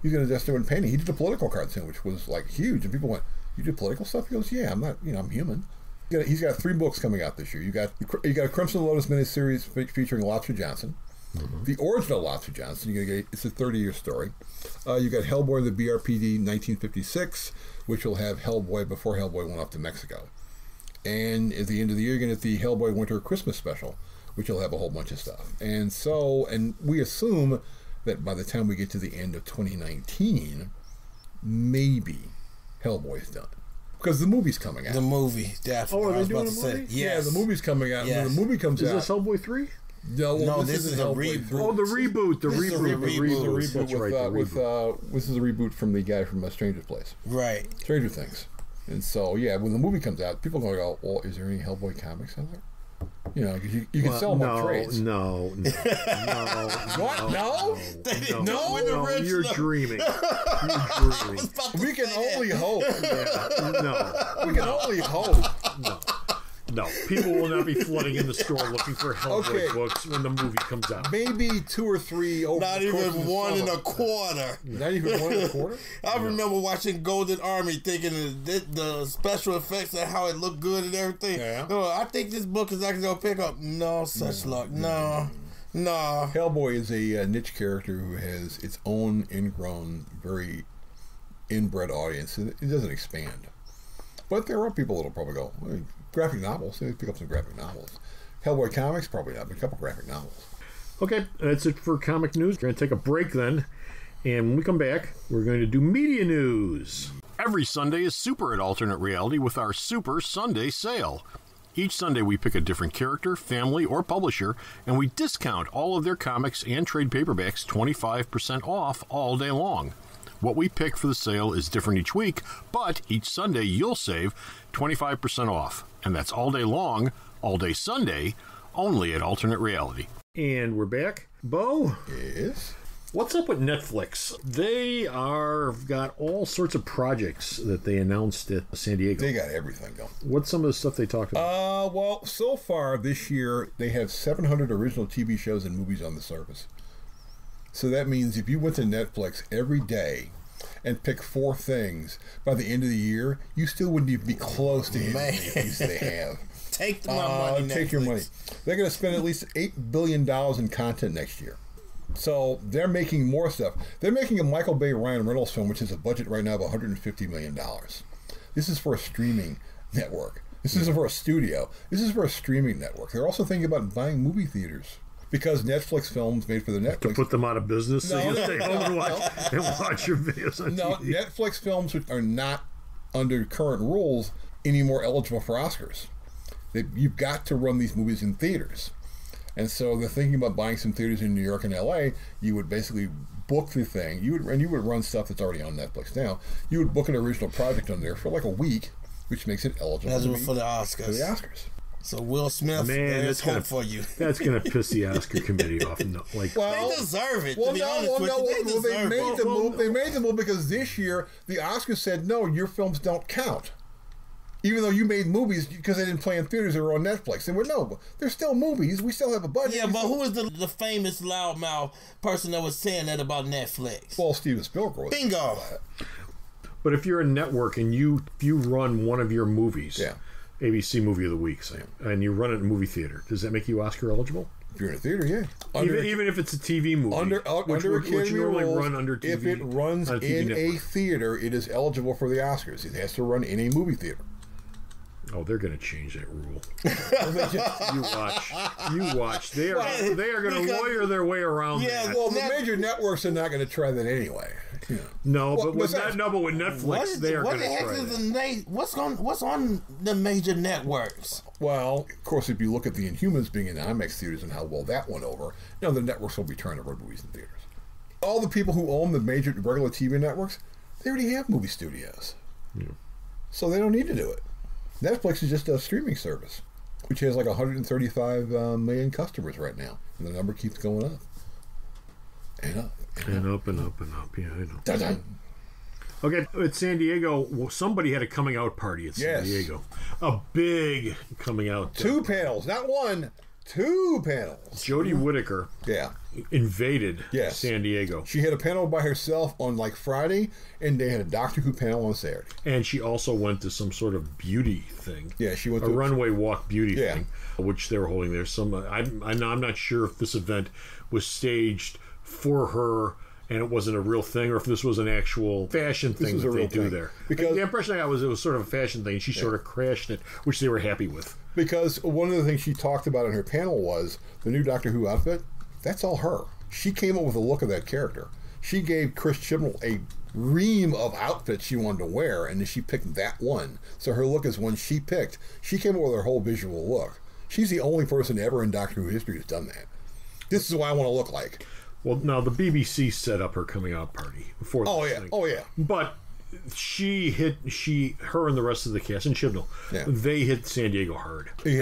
He was going to just do painting. He did a political cartoon, which was like huge. And people went, you do political stuff? He goes, yeah, I'm not, I'm human. He's got 3 books coming out this year. You got a Crimson Lotus miniseries featuring Lobster Johnson. Mm-hmm. The original Lobster Johnson. It's a 30-year story. You got Hellboy, the BRPD 1956, which will have Hellboy before Hellboy went off to Mexico. And at the end of the year, you're going to get the Hellboy Winter Christmas special, which will have a whole bunch of stuff. And we assume that by the time we get to the end of 2019, maybe Hellboy's done. Because the movie's coming out. The movie, definitely. Oh, are they doing a movie? Yes. Yeah, the movie's coming out. Yes. When the movie comes out... Is this Hellboy 3? No, this is a reboot. Oh, the reboot. The reboot. That's right. This is a reboot from the guy from Stranger Place. Right. Stranger Things. And so, yeah, when the movie comes out, people are going to go, well, is there any Hellboy comics out there? You know, because you can sell them on trades. No. What? No? No, you're dreaming. We can only hope. No. We can only hope. No, people will not be flooding in the store looking for Hellboy books when the movie comes out. Maybe 2 or 3 over Not even 1 1/4. Not even 1 1/4? I remember watching Golden Army thinking the special effects and how it looked good and everything. Yeah. No, I think this book is actually going to pick up. No such luck. No. Hellboy is a niche character who has its own ingrown, very inbred audience. It doesn't expand. But there are people that will probably go, graphic novels. They pick up some graphic novels. Hellboy comics, probably not, but a couple graphic novels. Okay, that's it for comic news. We're going to take a break then. And when we come back, we're going to do media news. Every Sunday is super at Alternate Reality with our Super Sunday Sale. Each Sunday we pick a different character, family, or publisher, and we discount all of their comics and trade paperbacks 25% off all day long. What we pick for the sale is different each week, but each Sunday you'll save 25% off. And that's all day long, all day Sunday, only at Alternate Reality. And we're back. Bo? Yes? What's up with Netflix? They got all sorts of projects that they announced at San Diego. They got everything going. What's some of the stuff they talked about? Well, so far this year, they have 700 original TV shows and movies on the service. So that means if you went to Netflix every day and picked 4 things, by the end of the year, you still wouldn't even be close to any of the things they have. Take my money, Take your money. They're going to spend at least $8 billion in content next year. So they're making more stuff. They're making a Michael Bay Ryan Reynolds film, which has a budget right now of $150 million. This is for a streaming network. This isn't for a studio. This is for a streaming network. They're also thinking about buying movie theaters. Because Netflix films made for the Netflix... To put them out of business so you stay home and watch your videos on TV. No, Netflix films are not, under current rules, any more eligible for Oscars. You've got to run these movies in theaters. And so they're thinking about buying some theaters in New York and LA. You would basically book the thing. You would run stuff that's already on Netflix now. You would book an original project on there for like a week, which makes it eligible for the Oscars. So Will Smith, there's hope for you. That's going to piss the Oscar committee off. They deserve it. They made the move because this year the Oscars said no, your films don't count. Even though you made movies because they didn't play in theaters, they were on Netflix. They were they're still movies. We still have a budget. Yeah, but who was the famous loudmouth person that was saying that about Netflix? Well, Steven Spielberg. Bingo. But if you're a network and you run one of your movies. Yeah. ABC Movie of the Week, say, and you run it in a movie theater. Does that make you Oscar eligible? If you're in a theater, yeah. Even if it's a TV movie, which normally run under TV. If it runs in a theater, it is eligible for the Oscars. It has to run in a movie theater. Oh, they're going to change that rule. You watch. They are going to lawyer their way around that. Well, the major networks are not going to try that anyway. Yeah. No, but with Netflix, they are going to try that. What's on the major networks? Well, of course, if you look at the Inhumans being in IMAX theaters and how well that went over, the networks will be trying to run movies in theaters. All the people who own the major regular TV networks, they already have movie studios. Yeah. So they don't need to do it. Netflix is just a streaming service, which has like 135 million customers right now, and the number keeps going up. And up. And up and up and up. Yeah, I know. Dun-dun. Okay, at San Diego, somebody had a coming out party at San Diego. A big coming out. 2 panels, not 1. 2 panels. Jodie Whittaker invaded San Diego. She had a panel by herself on like Friday, and they had a Doctor Who panel on Saturday. And she also went to some sort of beauty thing. Yeah, she went to a runway walk beauty thing, which they were holding there. I'm not sure if this event was staged for her and it wasn't a real thing, or if this was an actual fashion thing that they do there. Because the impression I got was it was sort of a fashion thing, and she sort of crashed it, which they were happy with. Because one of the things she talked about in her panel was the new Doctor Who outfit. That's all her. She came up with the look of that character. She gave Chris Chibnall a ream of outfits she wanted to wear, and then she picked that one. So her look is one she picked. She came up with her whole visual look. She's the only person ever in Doctor Who history who's done that. This is what I want to look like. Well, now the BBC set up her coming out party before this thing. Oh, yeah. But her and the rest of the cast, and Chibnall, they hit San Diego hard. They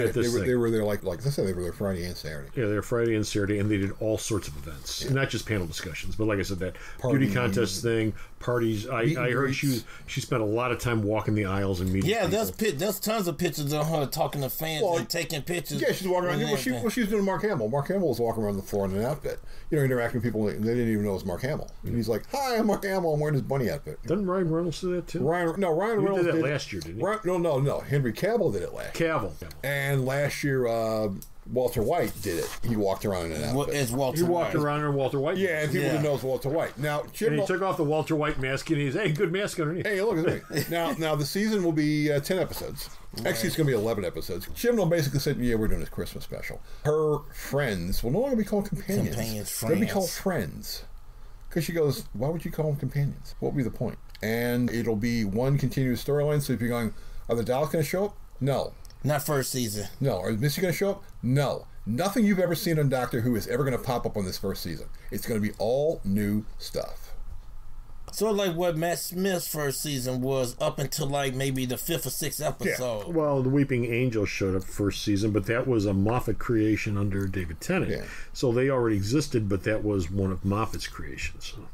were there, like I said, they were there Friday and Saturday. Yeah, they were Friday and Saturday, and they did all sorts of events. Not just panel discussions, but like I said, that beauty contest thing, parties. I heard she spent a lot of time walking the aisles and meeting people. There's tons of pictures of her talking to fans and taking pictures. Yeah, she's walking around. She was doing Mark Hamill. Mark Hamill was walking around the floor in an outfit, interacting with people, and they didn't even know it was Mark Hamill. And he's like, "Hi, I'm Mark Hamill. I'm wearing his bunny outfit." Didn't Ryan Reynolds do that too? Ryan Reynolds did that last year, didn't he? No. Henry Cavill did it last year. Cavill. And last year, Walter White did it. He walked around in an outfit. As Walter White. He walked around in Walter White. Yeah, and people didn't know it was Walter White. Now, and he took off the Walter White mask, and he's, hey, good mask underneath. Hey, look at me. Now the season will be 10 episodes. Right. Actually, it's going to be 11 episodes. Chibnall basically said, yeah, we're doing this Christmas special. Her friends will no longer be called companions. They'll be called friends. Because she goes, why would you call them companions? What would be the point? And it'll be one continuous storyline. So if you're going, are the Daleks going to show up? No. Not first season. No. Is Missy going to show up? No. Nothing you've ever seen on Doctor Who is ever going to pop up on this first season. It's going to be all new stuff. So like what Matt Smith's first season was up until like maybe the 5th or 6th episode. Yeah. Well, the Weeping Angel showed up first season, but that was a Moffat creation under David Tennant. Yeah. So they already existed, but that was one of Moffat's creations. So.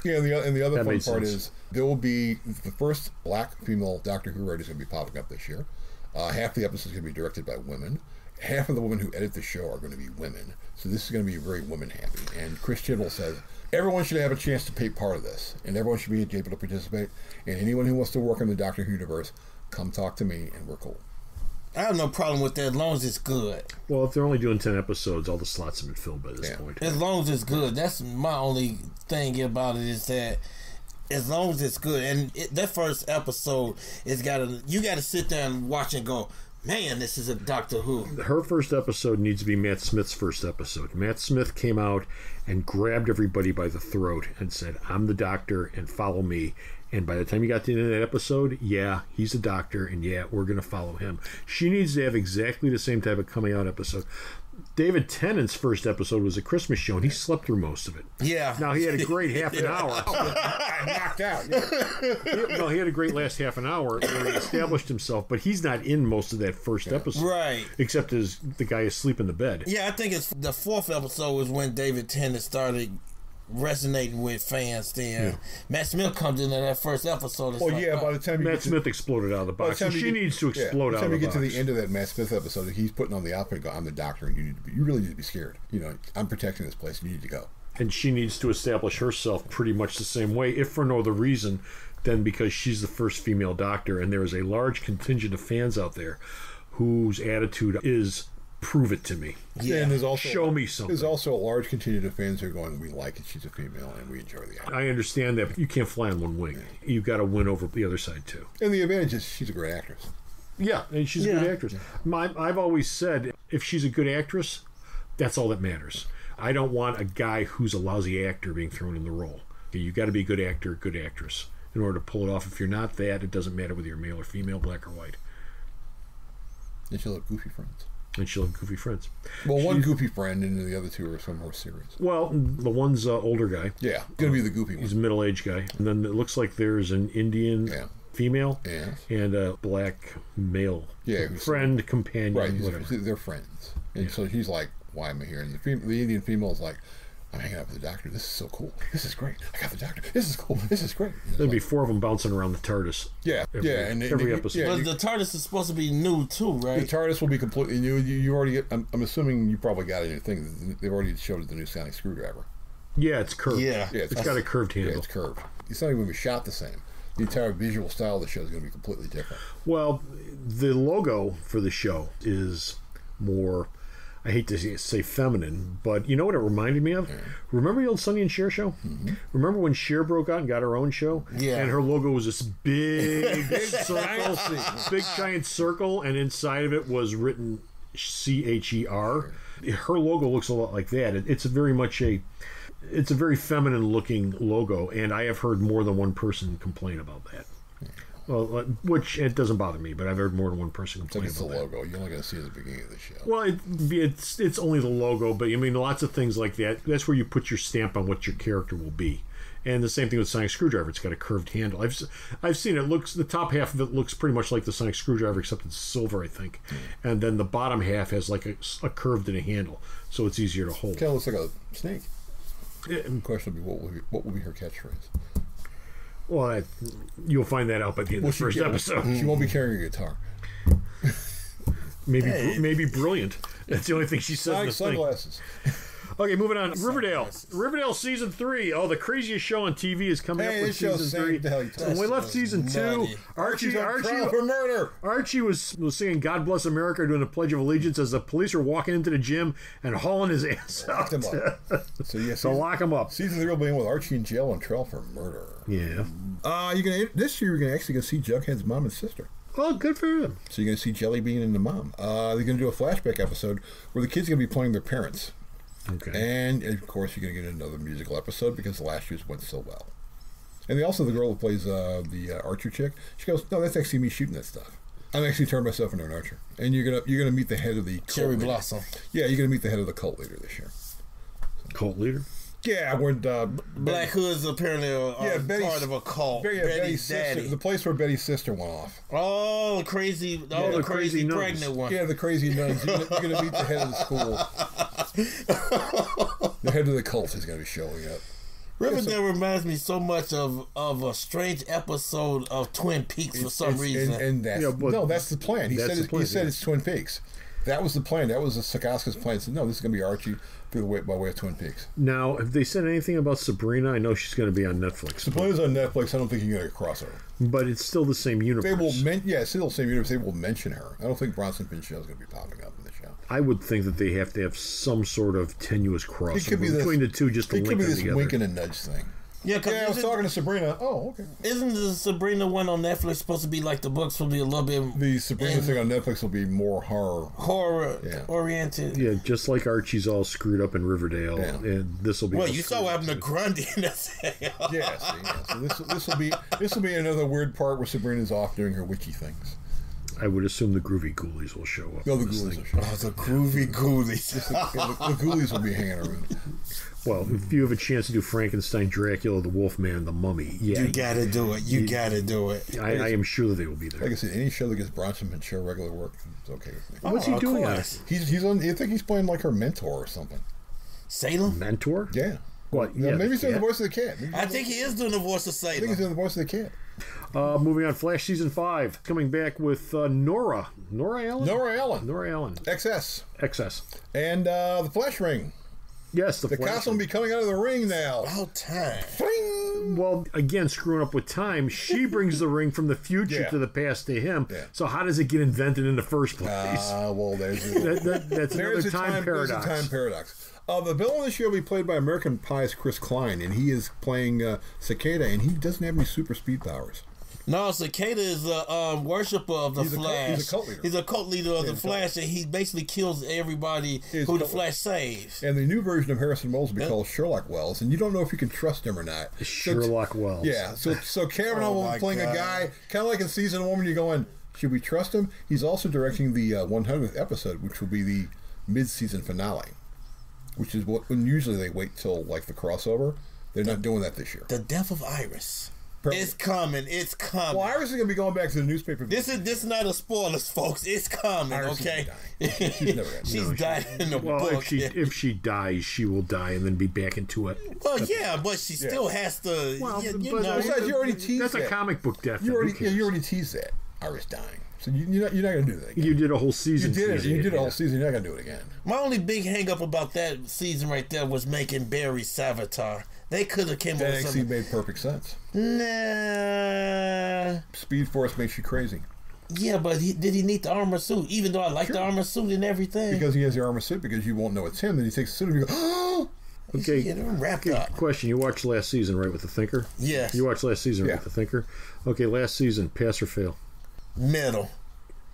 Yeah, and the other fun part is there will be the first black female Doctor Who writer is going to be popping up this year. Half the episodes are going to be directed by women. Half of the women who edit the show are going to be women. So this is going to be very women happy. And Chris Chibnall says everyone should have a chance to be part of this, and everyone should be able to participate. And anyone who wants to work in the Doctor Who universe, come talk to me, and we're cool. I have no problem with that as long as it's good. Well, if they're only doing 10 episodes, all the slots have been filled by this point. As long as it's good. That's my only thing about it is that as long as it's good. And that first episode, you got to sit there and watch and go, man, this is a Doctor Who. Her first episode needs to be Matt Smith's first episode. Matt Smith came out and grabbed everybody by the throat and said, I'm the Doctor and follow me. And by the time you got to the end of that episode, yeah, he's a doctor, and yeah, we're going to follow him. She needs to have exactly the same type of coming out episode. David Tennant's first episode was a Christmas show, and he slept through most of it. Yeah. Now, he had a great half an hour. Knocked out. Yeah. He had a great last half an hour where he established himself, but he's not in most of that first episode. Right. Except as the guy is asleep in the bed. Yeah, I think it's the 4th episode was when David Tennant started resonating with fans then. Yeah. Matt Smith comes into that first episode. By the time Matt Smith exploded out of the box. She needs to explode out of the box. By the time you get to the end of that Matt Smith episode, he's putting on the outfit and go, I'm the Doctor, and you really need to be scared. I'm protecting this place, you need to go. And she needs to establish herself pretty much the same way, if for no other reason than because she's the first female Doctor, and there is a large contingent of fans out there whose attitude is, prove it to me. Yeah, and show me something. There's also a large contingent of fans who are going, we like it, she's a female, and we enjoy the acting. I understand that, but you can't fly on one wing. Yeah. You've got to win over the other side, too. And the advantage is she's a great actress. Yeah, and she's a good actress. Yeah. I've always said, if she's a good actress, that's all that matters. I don't want a guy who's a lousy actor being thrown in the role. You've got to be a good actor, good actress, in order to pull it off. If you're not that, it doesn't matter whether you're male or female, black or white. And she'll have goofy friends. Well, one goofy friend, and the other two are some more serious. Well, the one's older guy. Yeah, going to be the goofy one. He's a middle-aged guy. And then it looks like there's an Indian female and a black male friend, companion. Right, they're friends. And so he's like, why am I here? And the Indian female is like, I'm hanging out with the Doctor. This is so cool. This is great. I got the Doctor. This is cool. This is great. There'd be 4 of them bouncing around the TARDIS. Yeah, every episode. Yeah, but the TARDIS is supposed to be new too, right? The TARDIS will be completely new. You already get. I'm assuming you probably got it in your thing. They've already showed the new sonic screwdriver. Yeah, it's curved. Yeah, it's got a curved handle. Yeah, it's curved. It's not even going to be shot the same. The entire visual style of the show is going to be completely different. Well, the logo for the show is more, I hate to say feminine, but you know what it reminded me of? Yeah. Remember the old Sonny and Cher show? Mm-hmm. Remember when Cher broke out and got her own show? Yeah. And her logo was this big circle, big giant circle, and inside of it was written CHER. Her logo looks a lot like that. It's a very feminine looking logo, and I have heard more than one person complain about that. Well, which it doesn't bother me, but I've heard more than one person complain about that. It's the logo. You're only going to see it at the beginning of the show. Well, it's only the logo, but I mean, lots of things like that. That's where you put your stamp on what your character will be. And the same thing with Sonic Screwdriver. It's got a curved handle. I've seen it. The top half of it looks pretty much like the Sonic Screwdriver, except it's silver, I think. And then the bottom half has like a curved and a handle, so it's easier to hold. Kind of looks like a snake. The question will be, what will be her catchphrase? Well, you'll find that out by the end of the first episode. She won't be carrying a guitar. Maybe brilliant. That's the only thing she says in the sunglasses. Okay, moving on. Riverdale season 3. Oh, the craziest show on TV is coming up with season 3. When we left season 2, Archie for murder. Archie was singing "God Bless America" doing the Pledge of Allegiance as the police were walking into the gym and hauling his ass out. So lock him up. Season 3 will be in with Archie in jail on trial for murder. Yeah. This year you're actually going to see Jughead's mom and sister. Oh, good for them. So you're going to see Jelly Bean and the mom. They're going to do a flashback episode where the kids are going to be playing their parents. Okay. And of course, you're going to get another musical episode because last year's went so well. And the girl who plays the archer chick, she goes, "No, that's actually me shooting that stuff. I'm actually turning myself into an archer." And you're gonna meet the head of the Cherry Blossom. Yeah, you're gonna meet the head of the cult leader this year. Cult leader? Yeah, when Black Hood's apparently part of a cult. Betty's sister, the place where Betty's sister went off. Oh, the crazy pregnant one. Yeah, the crazy nuns. You're gonna meet the head of the school. The head of the cult is gonna be showing up. Riverdale reminds me so much of a strange episode of Twin Peaks for some reason. And that's the plan. He said it's Twin Peaks. That was the plan. That was Sakaska's plan. He said, no, this is going to be Archie by way of Twin Peaks. Now, have they said anything about Sabrina? I know she's going to be on Netflix. Sabrina's on Netflix. I don't think you're going to cross her. But it's still the same universe. It's still the same universe. They will mention her. I don't think Bronson Pinchot is going to be popping up in the show. I would think that they have to have some sort of tenuous crossover between the two just to link them together. It could be this wink and a nudge thing. Yeah, I was talking to Sabrina. Oh, okay. Isn't the Sabrina one on Netflix supposed to be like the books? Will be a little bit. The Sabrina thing on Netflix will be more horror oriented. Yeah, just like Archie's all screwed up in Riverdale, and this will be. Well, you saw what happened to Grundy in that. So this will be another weird part where Sabrina's off doing her witchy things. I would assume the Groovy Ghoulies will show up. No, the Ghoulies will show up. Oh, the Groovy Ghoulies. The Ghoulies will be hanging around. Well, if you have a chance to do Frankenstein, Dracula, the Wolfman, the Mummy, you gotta do it. You gotta do it. I am sure that they will be there. Like I said, any show that gets Bronson Pinchot regular work, it's okay with me. What's he doing on it? He's on. I think he's playing like her mentor or something. Salem? Mentor? Yeah. What? Yeah, maybe he's doing the voice of the cat. I think he is doing the voice of Salem. I think he's doing the voice of the cat. Moving on, Flash season 5 coming back with Nora Allen. XS. And the Flash ring. Yes, the costume will be coming out of the ring now. About time. Fling! Well, again, screwing up with time, she brings the ring from the future to the past to him. Yeah. So how does it get invented in the first place? Well, that's another time paradox. There's a time paradox. The villain of the show will be played by American Pie's Chris Klein, and he is playing Cicada, and he doesn't have any super speed powers. No, Cicada is a worshiper of the Flash. He's a cult leader. He's a cult leader of the Flash, and he basically kills everybody who the Flash saves. And the new version of Harrison Wells will be called Sherlock Wells, and you don't know if you can trust him or not. Sherlock Wells. Yeah, so Kavanaugh will be playing a guy, kind of like in Season 1 when you're going, should we trust him? He's also directing the 100th episode, which will be the mid-season finale, which is when usually they wait till like the crossover. They're not doing that this year. The Death of Iris. It's coming. It's coming. Well, Iris is going to be going back to the newspaper. This is not a spoilers, folks. It's coming. Iris okay. She's never She's dying in the book. If she dies, she will die and then be back into it. Well, yeah, but she still has to. Well, you but know, you already teased that's that. a comic book death. You already teased that. Iris dying. So you're not going to do that again. You did a whole season. You did a whole season. You're not going to do it again. My only big hang up about that season right there was making Barry Savitar. They could have came up with That actually made perfect sense. Nah. Speed Force makes you crazy. Yeah, but did he need the armor suit? Even though I like the armor suit and everything. Because he has the armor suit, because you won't know it's him. Then he takes the suit and you go, oh! Okay, wrapped up. Question. You watched last season, right, with the Thinker? Yes. You watched last season with the Thinker? Okay, last season, pass or fail? Middle.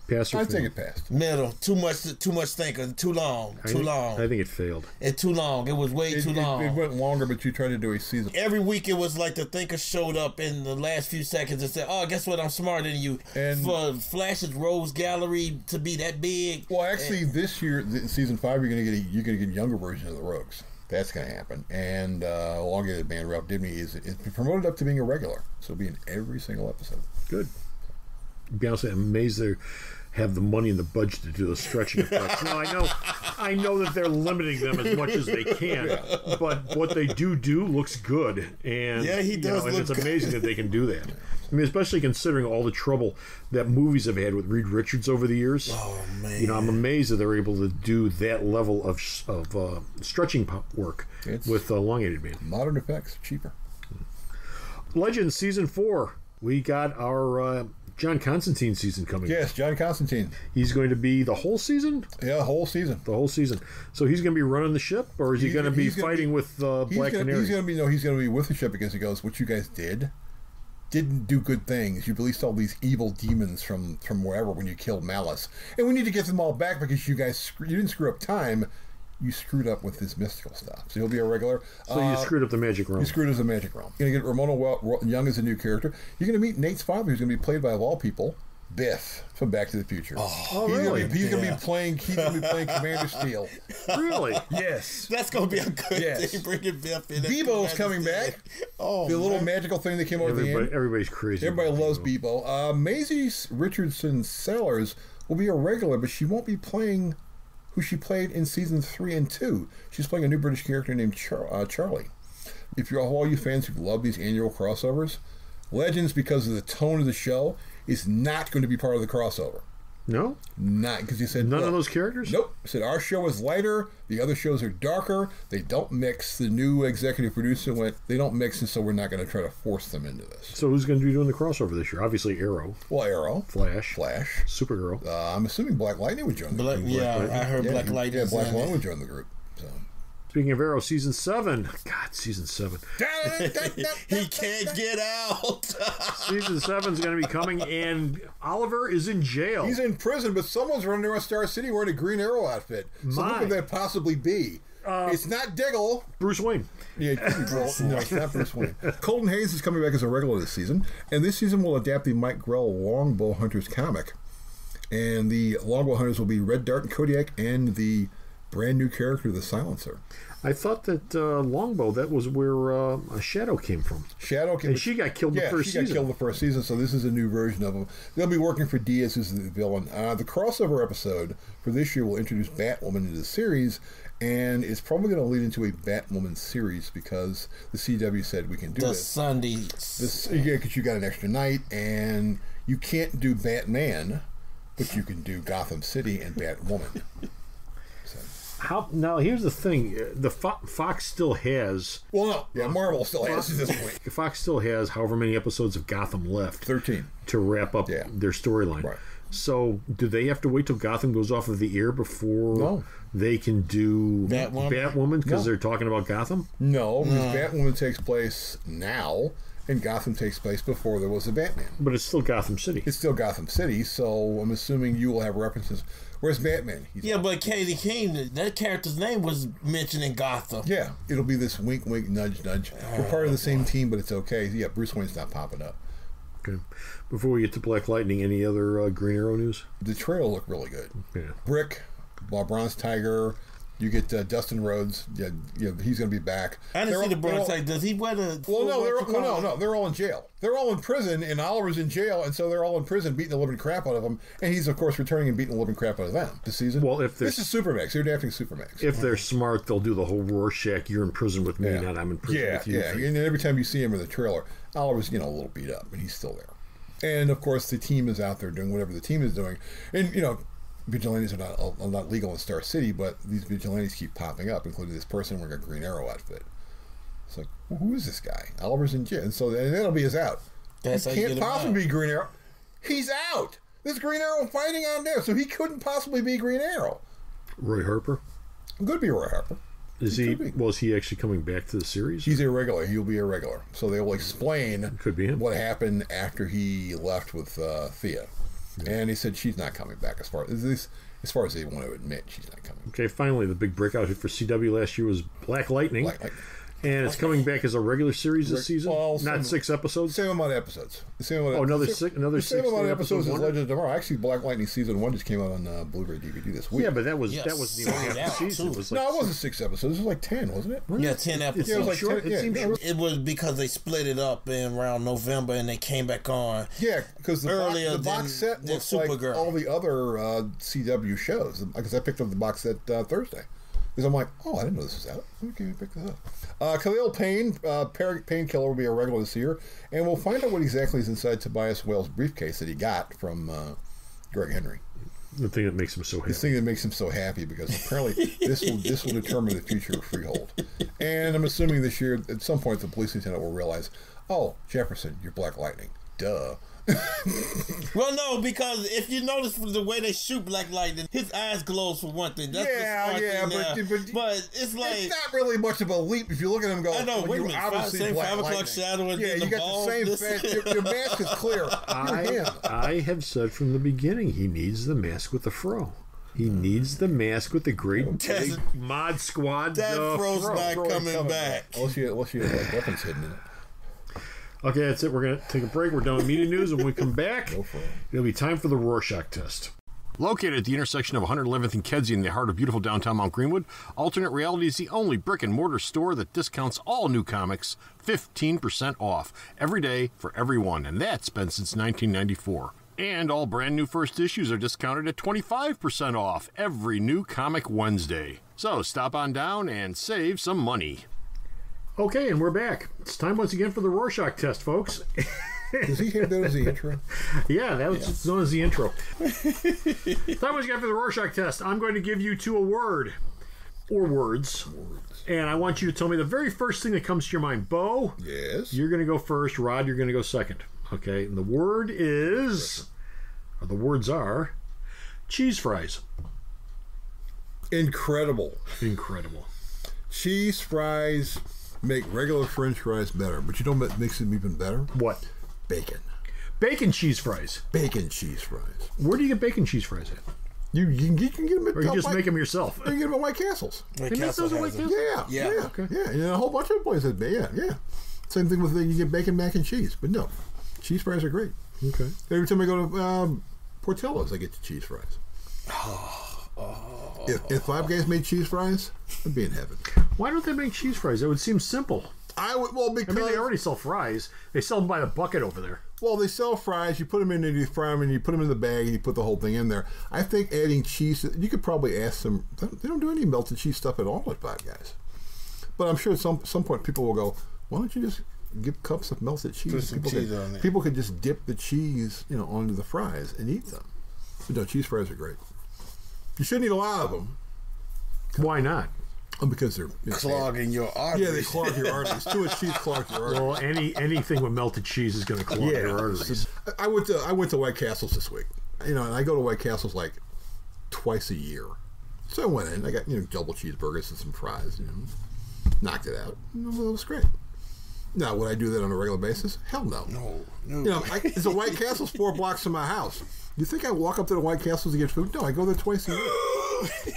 Pass or fail? I think it passed. Middle. Too much thinking. Too long. I think it failed. It's too long. It was way too long. It went longer, but you tried to do a season. Every week it was like the Thinker showed up in the last few seconds and said, "Oh, guess what? I'm smarter than you." And for Flash's Rose Gallery to be that big. Well, actually, this year, season 5, you're gonna get a younger version of the Rogues. That's going to happen. And elongated man Ralph Dibny is promoted up to being a regular. So it'll be in every single episode. Good. To be honest, I'm amazed they have the money and the budget to do the stretching effects. Now, I know that they're limiting them as much as they can, but what they do looks good. And yeah, he does and look it's good. amazing that they can do that. I mean, especially considering all the trouble that movies have had with Reed Richards over the years. Oh, man. I'm amazed that they're able to do that level of stretching work with elongated man. Modern effects, cheaper. Legends Season 4. We got our John Constantine season coming. Yes, John Constantine. He's going to be the whole season? Yeah, the whole season. The whole season. So he's going to be running the ship, or is he going to be fighting with Black Canary? He's going to be with the ship, because he goes, what you guys didn't do good things. You released all these evil demons from wherever when you killed Malice, and we need to get them all back because you didn't screw up time. You screwed up with this mystical stuff. So he'll be a regular. So you screwed up the Magic Realm. You screwed up the Magic Realm. You're going to get Ramona Young as a new character. You're going to meet Nate's father, who's going to be played by, of all people, Biff from Back to the Future. Oh, really? He's going to be playing Commander Steel. Really? Yes. That's going to be a good thing, bringing Biff in. Bebo's coming back. Oh, the little magical thing that came over the end. Everybody's crazy. Everybody loves Bebo. Maisie Richardson Sellers will be a regular, but she won't be playing who she played in season 3 and 2. She's playing a new British character named Charlie. If you're all you fans who love these annual crossovers, Legends, because of the tone of the show, is not going to be part of the crossover. No? Not, because he said... None of those characters? Nope. He said, our show is lighter, the other shows are darker, they don't mix. The new executive producer went, they don't mix, and so we're not going to try to force them into this. So who's going to be doing the crossover this year? Obviously Arrow. Well, Arrow. Flash. Supergirl. I'm assuming Black Lightning would join the group. I heard Black Lightning. Yeah, Black Lightning would join the group. So. Speaking of Arrow, season 7. God, season 7. He can't get out. Season 7 is going to be coming, and Oliver is in jail. He's in prison, but someone's running around Star City wearing a Green Arrow outfit. So who could that possibly be? It's not Diggle. Bruce Wayne. Yeah, no, it's not Bruce Wayne. Colton Hayes is coming back as a regular this season, and this season will adapt the Mike Grell Longbow Hunters comic. And the Longbow Hunters will be Red Dart and Kodiak, and the brand new character, the Silencer. I thought that Longbow, that was where Shadow came from. And she got killed the first season. Yeah, she got killed the first season, so this is a new version of him. They'll be working for Diaz, who's the villain. The crossover episode for this year will introduce Batwoman into the series, and it's probably going to lead into a Batwoman series because the CW said we can do this. Yeah, because you got an extra night, and you can't do Batman, but you can do Gotham City and Batwoman. Now here's the thing: the Fox still has. Well, no, yeah, Marvel still has at this point. Fox still has however many episodes of Gotham left. 13 to wrap up their storyline. Right. So, do they have to wait till Gotham goes off of the air before they can do Batwoman? Because they're talking about Gotham. No, because Batwoman takes place now. And Gotham takes place before there was a Batman. But it's still Gotham City. It's still Gotham City, so I'm assuming you will have references. Where's Batman? But Katie King, that character's name was mentioned in Gotham. Yeah, it'll be this wink, wink, nudge, nudge. We're part of the same team, but it's okay. Yeah, Bruce Wayne's not popping up. Okay. Before we get to Black Lightning, any other Green Arrow news? The trailer looked really good. Yeah. Brick, Bronze Tiger, You get Dustin Rhodes. Yeah, he's going to be back. I didn't see the broadside. Does he wear the? Well, no. They're all in jail. They're all in prison, and Oliver's in jail, and so they're all in prison, beating the living crap out of him. And he's, of course, returning and beating the living crap out of them this season. Well, if this is Supermax, they're drafting Supermax. If they're smart, they'll do the whole Rorschach. You're in prison with me, not I'm in prison with you. Yeah. And every time you see him in the trailer, Oliver's a little beat up, but he's still there. And of course, the team is out there doing whatever the team is doing, and vigilantes are not legal in Star City, but these vigilantes keep popping up, including this person wearing a Green Arrow outfit. It's like, well, who is this guy? Oliver's in jail, and that'll be his out. He can't possibly be Green Arrow. He's out. This Green Arrow fighting on there, so he couldn't possibly be Green Arrow. Roy Harper? Could be Roy Harper. Is he actually coming back to the series? He's irregular. He'll be irregular. So they will explain Could be him. what happened after he left with Thea. And he said she's not coming back as far as they want to admit she's not coming. Okay, finally, the big breakout hit for CW last year was Black Lightning. And it's coming back as a regular series this season? Not 6 episodes? Same amount of episodes. Another six same amount of episodes as Legend of Tomorrow. Actually, Black Lightning Season 1 just came out on Blu-ray DVD this week. Yeah, but that wasn't even half the season. It wasn't 6 episodes. It was like 10, wasn't it? Yeah, 10 episodes. It was like short. It was because they split it up in around November and they came back on. Yeah, because the box set looks like all the other CW shows. Because I picked up the box set Thursday. Because I'm like, I didn't know this was out. Okay, pick this up. Khalil Payne, Painkiller, will be a regular this year, and we'll find out what exactly is inside Tobias Whale's briefcase that he got from Greg Henry. The thing that makes him so happy. The thing that makes him so happy, because apparently this will determine the future of Freehold. And I'm assuming this year, at some point, the police lieutenant will realize, Jefferson, you're Black Lightning. Duh. Well, no, because if you notice from the way they shoot Black Lightning, his eyes glows for one thing. That's but it's like it's not really much of a leap if you look at him and go. I know. Wait a minute. Same 5 o'clock shadow. And you got the same. Your mask is clear. I have said from the beginning, he needs the mask with the fro. He needs the mask with the great big mod squad. That fro's not coming back. Unless you have weapons hidden in it. Okay, that's it. We're going to take a break. We're done with media news, and when we come back, it'll be time for the Rorschach test. Located at the intersection of 111th and Kedzie in the heart of beautiful downtown Mount Greenwood, Alternate Reality is the only brick-and-mortar store that discounts all new comics 15% off every day for everyone, and that's been since 1994. And all brand new first issues are discounted at 25% off every new Comic Wednesday. So stop on down and save some money. Okay, and we're back. It's time once again for the Rorschach test, folks. Does he have that as the intro? Yeah, that was known as the intro. Time once again for the Rorschach test. I'm going to give you a word or words, and I want you to tell me the very first thing that comes to your mind. Bo, yes, you're going to go first. Rod, you're going to go second. Okay, and the word is, or the words are, cheese fries. Incredible. Cheese fries make regular French fries better, but you know what makes them even better? What? Bacon. Bacon cheese fries. Bacon cheese fries. Where do you get bacon cheese fries at? You can get them at or you just make them yourself. You can get them at White Castles. They make those at White Castles? Yeah. Okay. Yeah, and a whole bunch of places. Yeah. Same thing with you get bacon, mac and cheese, but no, cheese fries are great. Okay. Every time I go to Portillo's, I get the cheese fries. If Five Guys made cheese fries, I'd be in heaven. Why don't they make cheese fries? It would seem simple. Because they already sell fries. They sell them by the bucket over there. Well, they sell fries. You put them in and you fry them, and you put them in the bag, and you put the whole thing in there. I think adding cheese. You could probably ask them. They don't do any melted cheese stuff at all at Five Guys. But I'm sure at some point people will go, why don't you just give cups of melted cheese? Put some cheese on there. People could just dip the cheese, onto the fries and eat them. But no, cheese fries are great. You shouldn't eat a lot of them. Why not? Because they're clogging your arteries. Yeah, they clog your arteries. Too much cheese clogs your arteries. Well, anything with melted cheese is going to clog your arteries. I went to White Castles this week. And I go to White Castles like twice a year. So I went in. I got double cheeseburgers and some fries. Knocked it out. It was great. Now, would I do that on a regular basis? Hell no. No. It's a White Castle's 4 blocks from my house. You think I walk up to the White Castles to get food? No, I go there twice a year.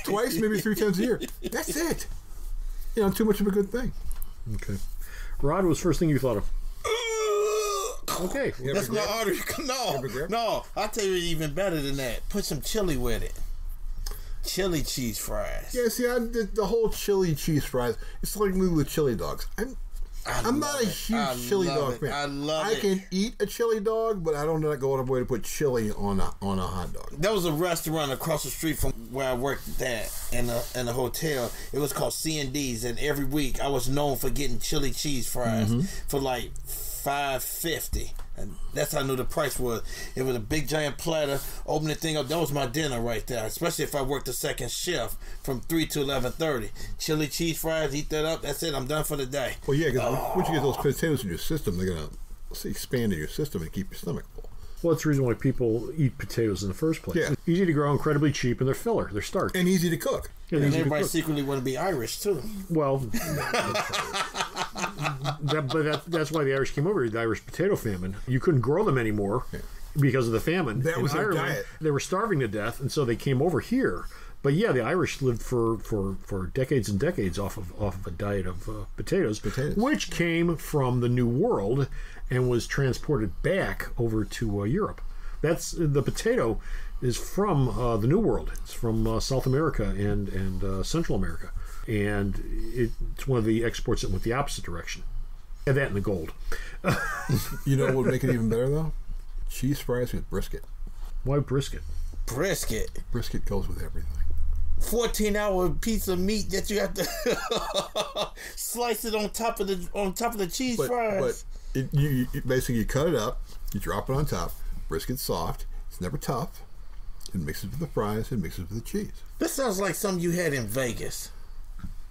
Twice, maybe 3 times a year. That's it. Too much of a good thing. Okay. Rod, what was the first thing you thought of? Okay. That's my artery. No. I'll tell you even better than that. Put some chili with it. chili cheese fries. Yeah, see, the whole chili cheese fries, it's like me with chili dogs. I'm not a huge chili dog fan. I can eat a chili dog, but I don't go out of the way to put chili on a hot dog. There was a restaurant across the street from where I worked at in a hotel. It was called C&D's, and every week I was known for getting chili cheese fries for like $5.50. And that's how I knew the price was. It was a big giant platter. Open the thing up. That was my dinner right there. Especially if I worked the second shift from 3 to 11:30. Chili cheese fries. Eat that up. That's it. I'm done for the day. Well, yeah, because once you get those potatoes in your system, they're gonna expand in your system and keep your stomach full. Well, that's the reason why people eat potatoes in the first place. Yeah. Easy to grow, incredibly cheap, and they're filler. They're starch. And easy to cook. And everybody secretly want to be Irish, too. Well, that's why the Irish came over, the Irish potato famine. You couldn't grow them anymore because of the famine. That was their diet. They were starving to death, and so they came over here. But yeah, the Irish lived for decades and decades off of a diet of potatoes, which came from the New World and was transported back over to Europe. That's the potato is from the New World. It's from South America and Central America, and it's one of the exports that went the opposite direction. And that and the gold. You know what would make it even better though? Cheese fries with brisket. Why brisket? Brisket goes with everything. 14-hour piece of meat that you have to slice it on top of the cheese fries. But you basically you cut it up, you drop it on top. Brisket's soft. It's never tough. It mixes with the fries. It mixes with the cheese. This sounds like something you had in Vegas.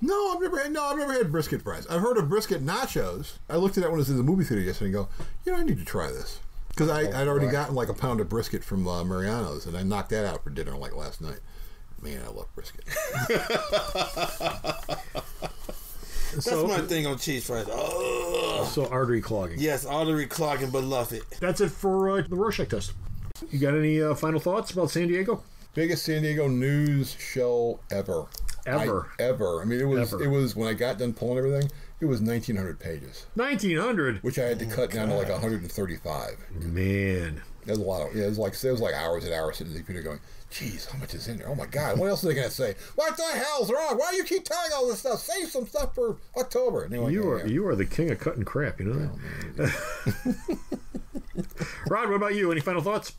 No, I've never had brisket fries. I've heard of brisket nachos. I looked at that when I was in the movie theater yesterday and go, I need to try this. Because I'd already gotten like a pound of brisket from Mariano's, and I knocked that out for dinner like last night. Man, I love brisket. That's my thing on cheese fries. Oh. So artery clogging. Yes, artery clogging, but love it. That's it for the Rorschach test. You got any final thoughts about San Diego? Biggest San Diego news show ever. Ever. I mean, it was when I got done pulling everything, it was 1,900 pages. 1,900? Which I had to cut down to like 135. Man. That was a lot of, it was like hours and hours sitting there going, geez, how much is in there? Oh my God, what else are they going to say? What the hell's wrong? Why do you keep telling all this stuff? Save some stuff for October. You are the king of cutting crap, you know that? Rod, what about you? Any final thoughts?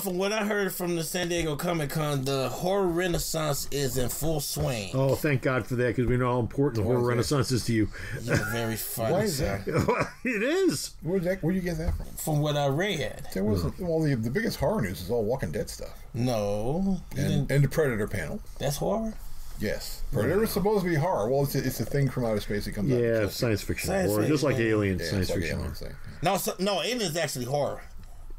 From what I heard from the San Diego ComicCon, the horror renaissance is in full swing. Oh, thank God for that, because we know how important the horror renaissance is to you. You're very funny. Why is that? It is. Where'd you get that from? From what I read. There wasn't. Well, the biggest horror news is all Walking Dead stuff. No. And the Predator panel. That's horror? Yes. Predator is supposed to be horror. Well, it's a thing from outer space that comes out. Yeah, science fiction horror. Just like Aliens, science fiction horror. No, Alien is actually horror.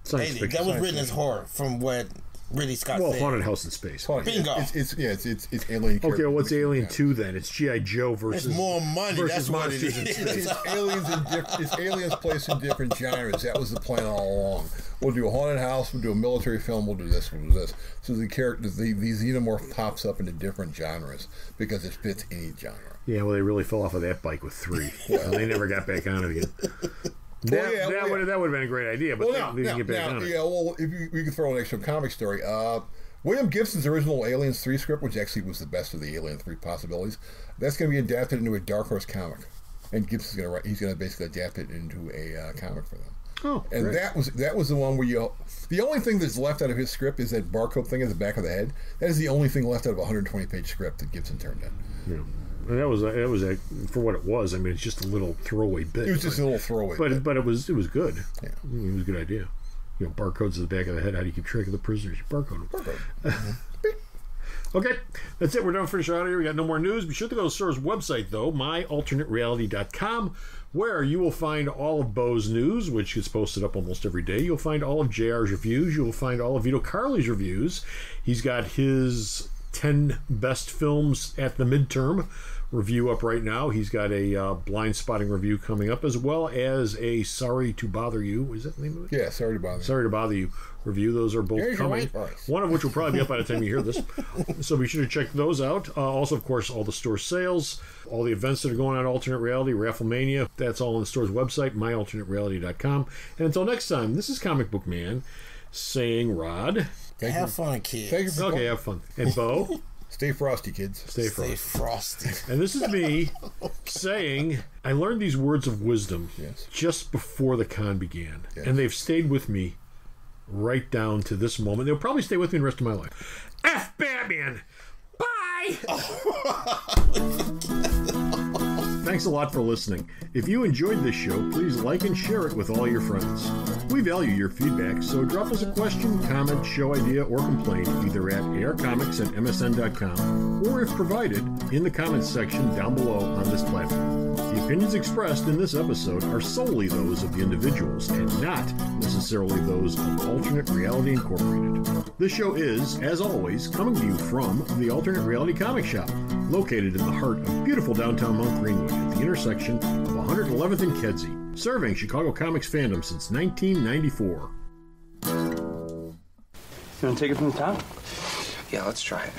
Science fiction. That was written as horror from what Ridley Scott said. Well, Haunted House in Space. Bingo. It's Alien. Okay, what's Alien 2 then? It's G.I. Joe versus... It's more money. That's what it is. It's aliens placed in different genres. That was the plan all along. We'll do a haunted house. We'll do a military film. We'll do this. We'll do this. So the xenomorph pops up into different genres because it fits any genre. Yeah, well, they really fell off of that bike with 3. They never got back on it again. That would have been a great idea, but they didn't get back on it. Yeah, well, if we could throw an extra comic story. William Gibson's original Aliens 3 script, which actually was the best of the Alien 3 possibilities, that's going to be adapted into a Dark Horse comic. And Gibson's going to basically adapt it into a comic for them. Oh, and great. that was the one where the only thing that's left out of his script is that barcode thing at the back of the head. That is the only thing left out of a 120-page script that Gibson turned in. Yeah. And that was for what it was. I mean, it's just a little throwaway bit. It was just a little throwaway bit. But it was good. Yeah. It was a good idea. Barcodes at the back of the head. How do you keep track of the prisoners? You barcode them. Okay, that's it. We're done for the show out here. We got no more news. Be sure to go to Sir's website, though, myalternatereality.com, where you will find all of Bo's news, which is posted up almost every day. You'll find all of JR's reviews. You will find all of Vito Carli's reviews. He's got his 10 best films at the midterm review up right now. He's got a blind spotting review coming up, as well as a Sorry to Bother You. Is that the name of it? Yeah, Sorry to Bother You. Sorry to Bother You review. Those are both coming. One of which will probably be up by the time you hear this. So be sure to check those out. Also, of course, all the store sales, all the events that are going on at Alternate Reality, Rafflemania. That's all on the store's website, myalternatereality.com. And until next time, this is Comic Book Man saying, Rod, have fun, kids. Okay, have fun. And Bo, Stay frosty, kids. Stay frosty. And this is me saying, I learned these words of wisdom just before the con began. Yes. And they've stayed with me right down to this moment. They'll probably stay with me the rest of my life. F Batman! Bye! Thanks a lot for listening. If you enjoyed this show, please like and share it with all your friends. We value your feedback, so drop us a question, comment, show idea, or complaint either at arcomics@msn.com or, if provided, in the comments section down below on this platform. The opinions expressed in this episode are solely those of the individuals and not necessarily those of Alternate Reality Incorporated. This show is, as always, coming to you from the Alternate Reality Comic Shop, located in the heart of beautiful downtown Mount Greenwood at the intersection of 111th and Kedzie, serving Chicago comics fandom since 1994. You want to take it from the top? Yeah, let's try it.